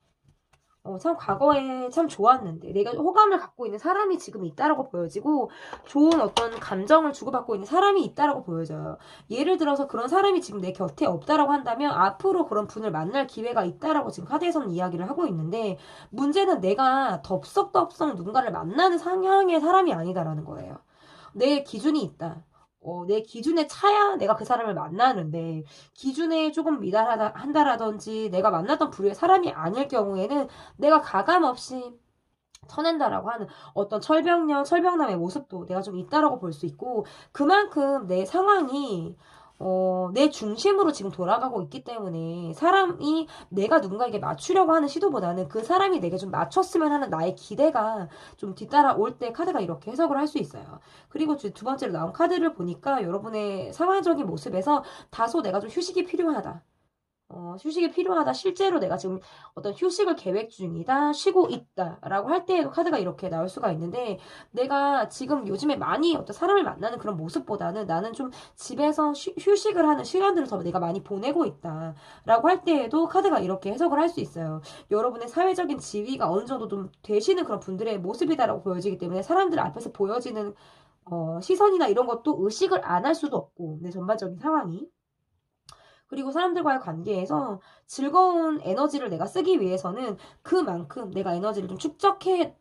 참 과거에 참 좋았는데 내가 호감을 갖고 있는 사람이 지금 있다라고 보여지고 좋은 어떤 감정을 주고받고 있는 사람이 있다라고 보여져요. 예를 들어서 그런 사람이 지금 내 곁에 없다라고 한다면 앞으로 그런 분을 만날 기회가 있다라고 지금 카드에서는 이야기를 하고 있는데 문제는 내가 덥석덥석 누군가를 만나는 상향의 사람이 아니다라는 거예요. 내 기준이 있다. 내 기준에 차야 내가 그 사람을 만나는데 기준에 조금 미달한다라든지 내가 만났던 부류의 사람이 아닐 경우에는 내가 가감없이 쳐낸다라고 하는 어떤 철벽남의 모습도 내가 좀 있다라고 볼 수 있고 그만큼 내 상황이 내 중심으로 지금 돌아가고 있기 때문에 사람이 내가 누군가에게 맞추려고 하는 시도보다는 그 사람이 내게 좀 맞췄으면 하는 나의 기대가 좀 뒤따라올 때 카드가 이렇게 해석을 할 수 있어요. 그리고 두 번째로 나온 카드를 보니까 여러분의 상황적인 모습에서 다소 내가 좀 휴식이 필요하다. 휴식이 필요하다. 실제로 내가 지금 어떤 휴식을 계획 중이다. 쉬고 있다. 라고 할 때에도 카드가 이렇게 나올 수가 있는데, 내가 지금 요즘에 많이 어떤 사람을 만나는 그런 모습보다는 나는 좀 집에서 휴식을 하는 시간들을 더 내가 많이 보내고 있다. 라고 할 때에도 카드가 이렇게 해석을 할 수 있어요. 여러분의 사회적인 지위가 어느 정도 좀 되시는 그런 분들의 모습이다라고 보여지기 때문에 사람들 앞에서 보여지는 시선이나 이런 것도 의식을 안 할 수도 없고, 내 전반적인 상황이. 그리고 사람들과의 관계에서 즐거운 에너지를 내가 쓰기 위해서는 그만큼 내가 에너지를 좀 축적해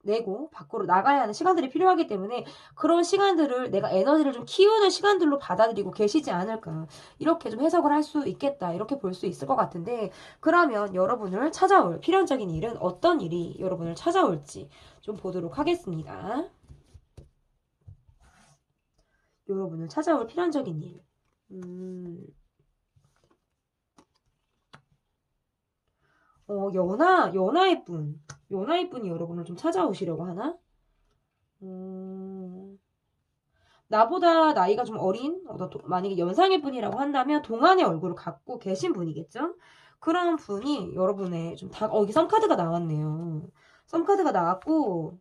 내고 밖으로 나가야 하는 시간들이 필요하기 때문에 그런 시간들을 내가 에너지를 좀 키우는 시간들로 받아들이고 계시지 않을까. 이렇게 좀 해석을 할 수 있겠다. 이렇게 볼 수 있을 것 같은데, 그러면 여러분을 찾아올 필연적인 일은 어떤 일이 여러분을 찾아올지 좀 보도록 하겠습니다. 여러분을 찾아올 필연적인 일. 연하의 분이 여러분을 좀 찾아오시려고 하나? 나보다 나이가 좀 어린, 만약에 연상의 분이라고 한다면 동안의 얼굴을 갖고 계신 분이겠죠? 그런 분이 여러분의 여기 썸카드가 나왔네요. 썸카드가 나왔고,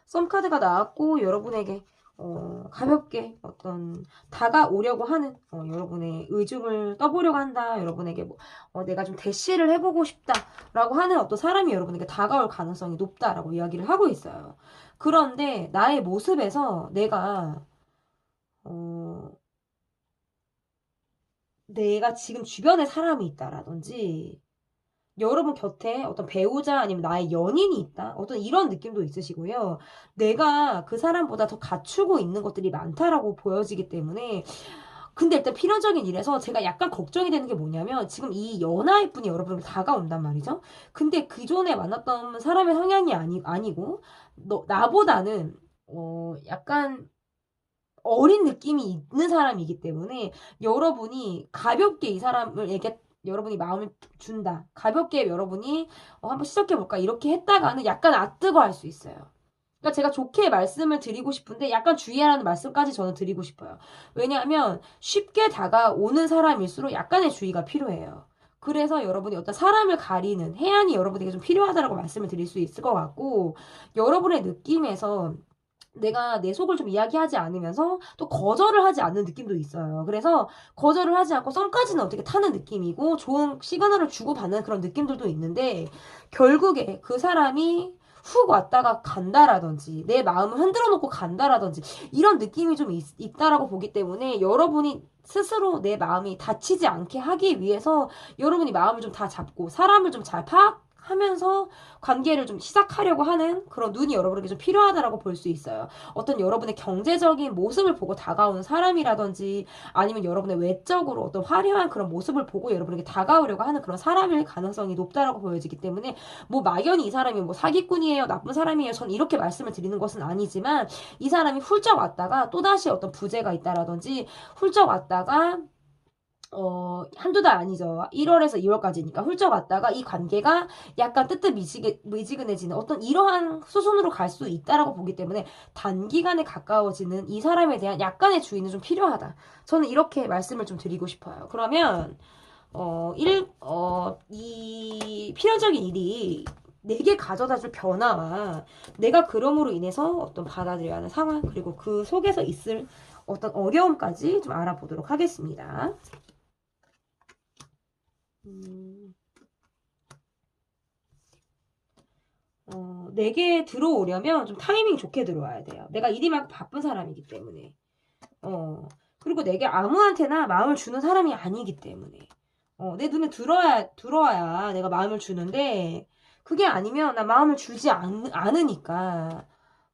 썸카드가 나왔고, 여러분에게 가볍게 다가오려고 하는, 여러분의 의중을 떠보려고 한다. 여러분에게 내가 좀 대시를 해보고 싶다라고 하는 어떤 사람이 여러분에게 다가올 가능성이 높다라고 이야기를 하고 있어요. 그런데 나의 모습에서 내가 지금 주변에 사람이 있다라든지, 여러분 곁에 어떤 배우자 아니면 나의 연인이 있다. 어떤 이런 느낌도 있으시고요. 내가 그 사람보다 더 갖추고 있는 것들이 많다라고 보여지기 때문에, 근데 일단 필연적인 일에서 제가 약간 걱정이 되는 게 뭐냐면, 지금 이 연하의 분이 여러분을 다가온단 말이죠. 근데 기존에 만났던 사람의 성향이 아니고, 나보다는 약간 어린 느낌이 있는 사람이기 때문에 여러분이 가볍게 이 사람에게 여러분이 마음을 준다. 가볍게 여러분이 한번 시작해볼까 이렇게 했다가는 약간 앗뜨거 할 수 있어요. 그러니까 제가 좋게 말씀을 드리고 싶은데 약간 주의하라는 말씀까지 저는 드리고 싶어요. 왜냐하면 쉽게 다가오는 사람일수록 약간의 주의가 필요해요. 그래서 여러분이 어떤 사람을 가리는 해안이 여러분에게 좀 필요하다라고 말씀을 드릴 수 있을 것 같고, 여러분의 느낌에서 내가 내 속을 좀 이야기하지 않으면서 또 거절을 하지 않는 느낌도 있어요. 그래서 거절을 하지 않고 썸까지는 어떻게 타는 느낌이고 좋은 시그널을 주고받는 그런 느낌들도 있는데, 결국에 그 사람이 훅 왔다가 간다라든지 내 마음을 흔들어 놓고 간다라든지 이런 느낌이 좀 있다라고 보기 때문에, 여러분이 스스로 내 마음이 다치지 않게 하기 위해서 여러분이 마음을 좀 다 잡고 사람을 좀 잘 파악하면서 관계를 좀 시작하려고 하는 그런 눈이 여러분에게 좀 필요하다라고 볼 수 있어요. 어떤 여러분의 경제적인 모습을 보고 다가오는 사람이라든지 아니면 여러분의 외적으로 어떤 화려한 그런 모습을 보고 여러분에게 다가오려고 하는 그런 사람일 가능성이 높다라고 보여지기 때문에, 뭐 막연히 이 사람이 뭐 사기꾼이에요, 나쁜 사람이에요, 전 이렇게 말씀을 드리는 것은 아니지만, 이 사람이 훌쩍 왔다가 또다시 어떤 부재가 있다라든지 훌쩍 왔다가 한두 달 아니죠. 1월에서 2월까지니까 훌쩍 왔다가 이 관계가 약간 미지근해지는 어떤 이러한 수순으로 갈 수 있다라고 보기 때문에, 단기간에 가까워지는 이 사람에 대한 약간의 주의는 좀 필요하다. 저는 이렇게 말씀을 좀 드리고 싶어요. 그러면, 이 필연적인 일이 내게 가져다 줄 변화와 내가 그럼으로 인해서 어떤 받아들여야 하는 상황, 그리고 그 속에서 있을 어떤 어려움까지 좀 알아보도록 하겠습니다. 내게 들어오려면 좀 타이밍 좋게 들어와야 돼요. 내가 일이 많고 바쁜 사람이기 때문에. 그리고 내게 아무한테나 마음을 주는 사람이 아니기 때문에. 내 눈에 들어와야 내가 마음을 주는데, 그게 아니면 나 마음을 주지 않으니까.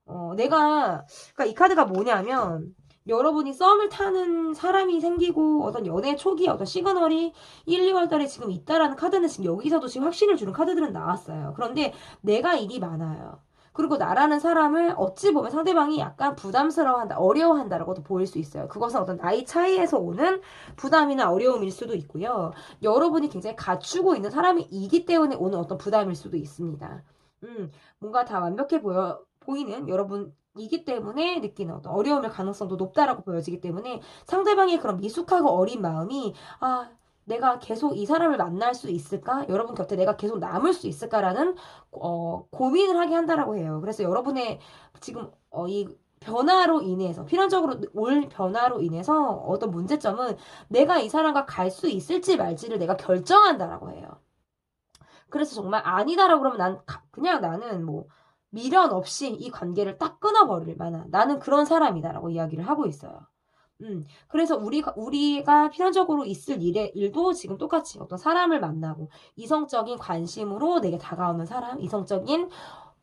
그러니까 이 카드가 뭐냐면, 여러분이 썸을 타는 사람이 생기고 어떤 연애 초기에 어떤 시그널이 1, 2월 달에 지금 있다라는 카드는 지금 여기서도 지금 확신을 주는 카드들은 나왔어요. 그런데 내가 일이 많아요. 그리고 나라는 사람을 어찌 보면 상대방이 약간 부담스러워한다, 어려워한다라고도 보일 수 있어요. 그것은 어떤 나이 차이에서 오는 부담이나 어려움일 수도 있고요. 여러분이 굉장히 갖추고 있는 사람이기 때문에 오는 어떤 부담일 수도 있습니다. 뭔가 다 완벽해 보이는 여러분이기 때문에 느끼는 어떤 어려움일 가능성도 높다라고 보여지기 때문에 상대방의 그런 미숙하고 어린 마음이, 아, 내가 계속 이 사람을 만날 수 있을까? 여러분 곁에 내가 계속 남을 수 있을까라는 고민을 하게 한다라고 해요. 그래서 여러분의 지금 이 변화로 인해서, 필연적으로 올 변화로 인해서 어떤 문제점은 내가 이 사람과 갈 수 있을지 말지를 내가 결정한다라고 해요. 그래서 정말 아니다라고 그러면 그냥 나는 뭐 미련 없이 이 관계를 딱 끊어버릴 만한 나는 그런 사람이다라고 이야기를 하고 있어요. 그래서 우리가 필연적으로 있을 일도 지금 똑같이 어떤 사람을 만나고 이성적인 관심으로 내게 다가오는 사람, 이성적인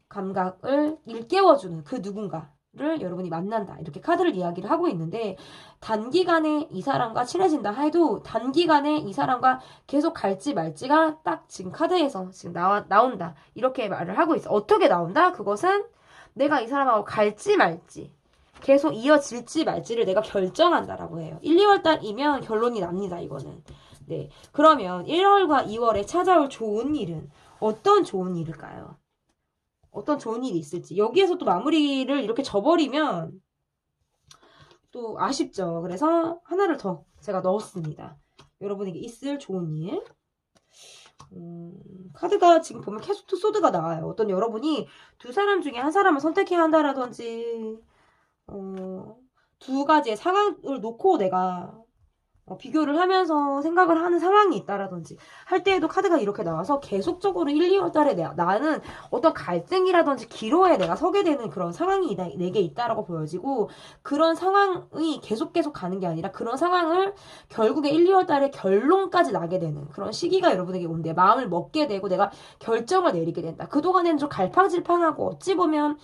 감각을 일깨워주는 그 누군가를 여러분이 만난다. 이렇게 카드를 이야기를 하고 있는데, 단기간에 이 사람과 친해진다 해도 단기간에 이 사람과 계속 갈지 말지가 딱 지금 카드에서 지금 나온다. 이렇게 말을 하고 있어. 어떻게 나온다? 그것은 내가 이 사람하고 갈지 말지, 계속 이어질지 말지를 내가 결정한다라고 해요. 1, 2월 달이면 결론이 납니다, 이거는. 네. 그러면 1월과 2월에 찾아올 좋은 일은 어떤 좋은 일일까요? 어떤 좋은 일이 있을지. 여기에서 또 마무리를 이렇게 져버리면 또 아쉽죠. 그래서 하나를 더 제가 넣었습니다. 여러분에게 있을 좋은 일. 카드가 지금 보면 계속 투소드가 나와요. 어떤 여러분이 두 사람 중에 한 사람을 선택해야 한다라든지, 두 가지의 상황을 놓고 내가 비교를 하면서 생각을 하는 상황이 있다라든지 할 때에도 카드가 이렇게 나와서 계속적으로 1, 2월 달에 나는 어떤 갈등이라든지 기로에 내가 서게 되는 그런 상황이 내게 있다라고 보여지고, 그런 상황이 계속 가는 게 아니라 그런 상황을 결국에 1, 2월 달에 결론까지 나게 되는 그런 시기가 여러분에게 온대. 마음을 먹게 되고 내가 결정을 내리게 된다. 그동안에는 좀 갈팡질팡하고 어찌 보면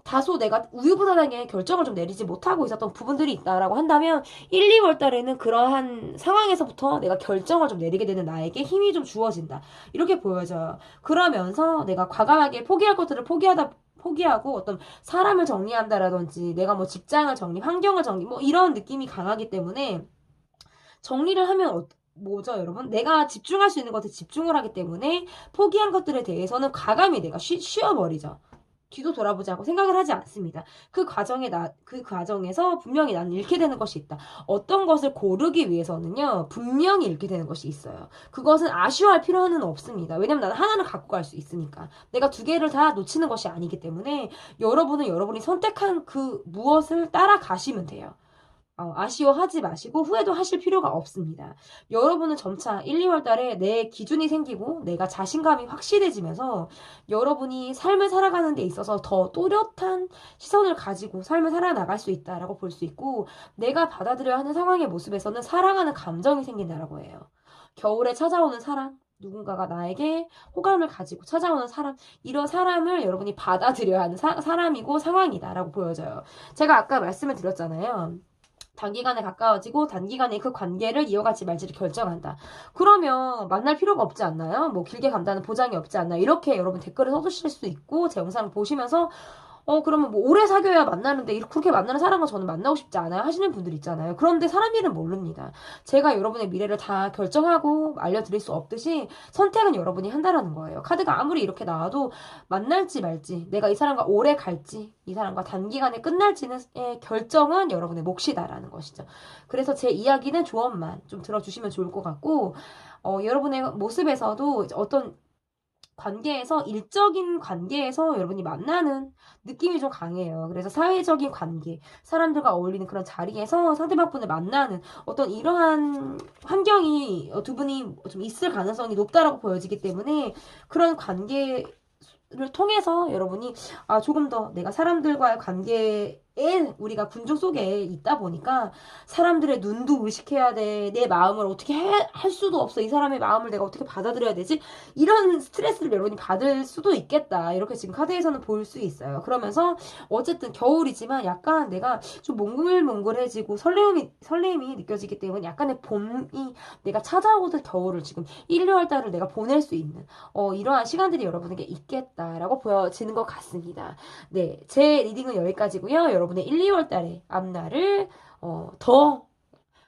다소 내가 우유부단하게 결정을 좀 내리지 못하고 있었던 부분들이 있다라고 한다면 1, 2월 달에는 그러한 상황에서부터 내가 결정을 좀 내리게 되는 나에게 힘이 좀 주어진다. 이렇게 보여져요. 그러면서 내가 과감하게 포기할 것들을 포기하고 어떤 사람을 정리한다라든지 내가 뭐 직장을 정리, 환경을 정리, 뭐 이런 느낌이 강하기 때문에 정리를 하면 뭐죠, 여러분? 내가 집중할 수 있는 것에 집중을 하기 때문에 포기한 것들에 대해서는 과감히 내가 쉬어버리죠. 뒤도 돌아보지 않고 생각을 하지 않습니다. 그 과정에서 분명히 나는 잃게 되는 것이 있다. 어떤 것을 고르기 위해서는요, 분명히 잃게 되는 것이 있어요. 그것은 아쉬워할 필요는 없습니다. 왜냐면 나는 하나는 갖고 갈 수 있으니까. 내가 두 개를 다 놓치는 것이 아니기 때문에 여러분은 여러분이 선택한 그 무엇을 따라가시면 돼요. 아쉬워하지 마시고 후회도 하실 필요가 없습니다. 여러분은 점차 1, 2월 달에 내 기준이 생기고 내가 자신감이 확실해지면서 여러분이 삶을 살아가는 데 있어서 더 또렷한 시선을 가지고 삶을 살아나갈 수 있다라고 볼 수 있고, 내가 받아들여야 하는 상황의 모습에서는 사랑하는 감정이 생긴다라고 해요. 겨울에 찾아오는 사랑, 누군가가 나에게 호감을 가지고 찾아오는 사람, 이런 사람을 여러분이 받아들여야 하는 사람이고 상황이다라고 보여져요. 제가 아까 말씀을 드렸잖아요. 단기간에 가까워지고 단기간에 그 관계를 이어갈지 말지를 결정한다. 그러면 만날 필요가 없지 않나요? 뭐 길게 간다는 보장이 없지 않나요? 이렇게 여러분 댓글을 써주실 수 있고, 제 영상을 보시면서 그러면 뭐 오래 사귀어야 만나는데 그렇게 만나는 사람은 저는 만나고 싶지 않아요 하시는 분들 있잖아요. 그런데 사람 일은 모릅니다. 제가 여러분의 미래를 다 결정하고 알려드릴 수 없듯이 선택은 여러분이 한다라는 거예요. 카드가 아무리 이렇게 나와도 만날지 말지, 내가 이 사람과 오래 갈지, 이 사람과 단기간에 끝날지는 결정은 여러분의 몫이다라는 것이죠. 그래서 제 이야기는 조언만 좀 들어주시면 좋을 것 같고, 여러분의 모습에서도 어떤 관계에서, 일적인 관계에서 여러분이 만나는 느낌이 좀 강해요. 그래서 사회적인 관계, 사람들과 어울리는 그런 자리에서 상대방분을 만나는 어떤 이러한 환경이 두 분이 좀 있을 가능성이 높다라고 보여지기 때문에, 그런 관계를 통해서 여러분이 조금 더 내가 사람들과의 관계에 우리가 군중 속에 있다 보니까 사람들의 눈도 의식해야 돼. 내 마음을 어떻게 할 수도 없어. 이 사람의 마음을 내가 어떻게 받아들여야 되지? 이런 스트레스를 여러분이 받을 수도 있겠다. 이렇게 지금 카드에서는 볼 수 있어요. 그러면서 어쨌든 겨울이지만 약간 내가 좀 몽글몽글해지고 설레임이 느껴지기 때문에 약간의 봄이 내가 찾아오던 겨울을 지금 1, 2월 달을 내가 보낼 수 있는 이러한 시간들이 여러분에게 있겠다라고 보여지는 것 같습니다. 네, 제 리딩은 여기까지고요. 여러분의 1, 2월 달의 앞날을 더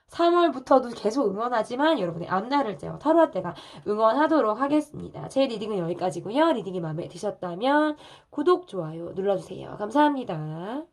3월부터도 계속 응원하지만 여러분의 앞날을 제가 타로할 때가 응원하도록 하겠습니다. 제 리딩은 여기까지고요. 리딩이 마음에 드셨다면 구독, 좋아요 눌러주세요. 감사합니다.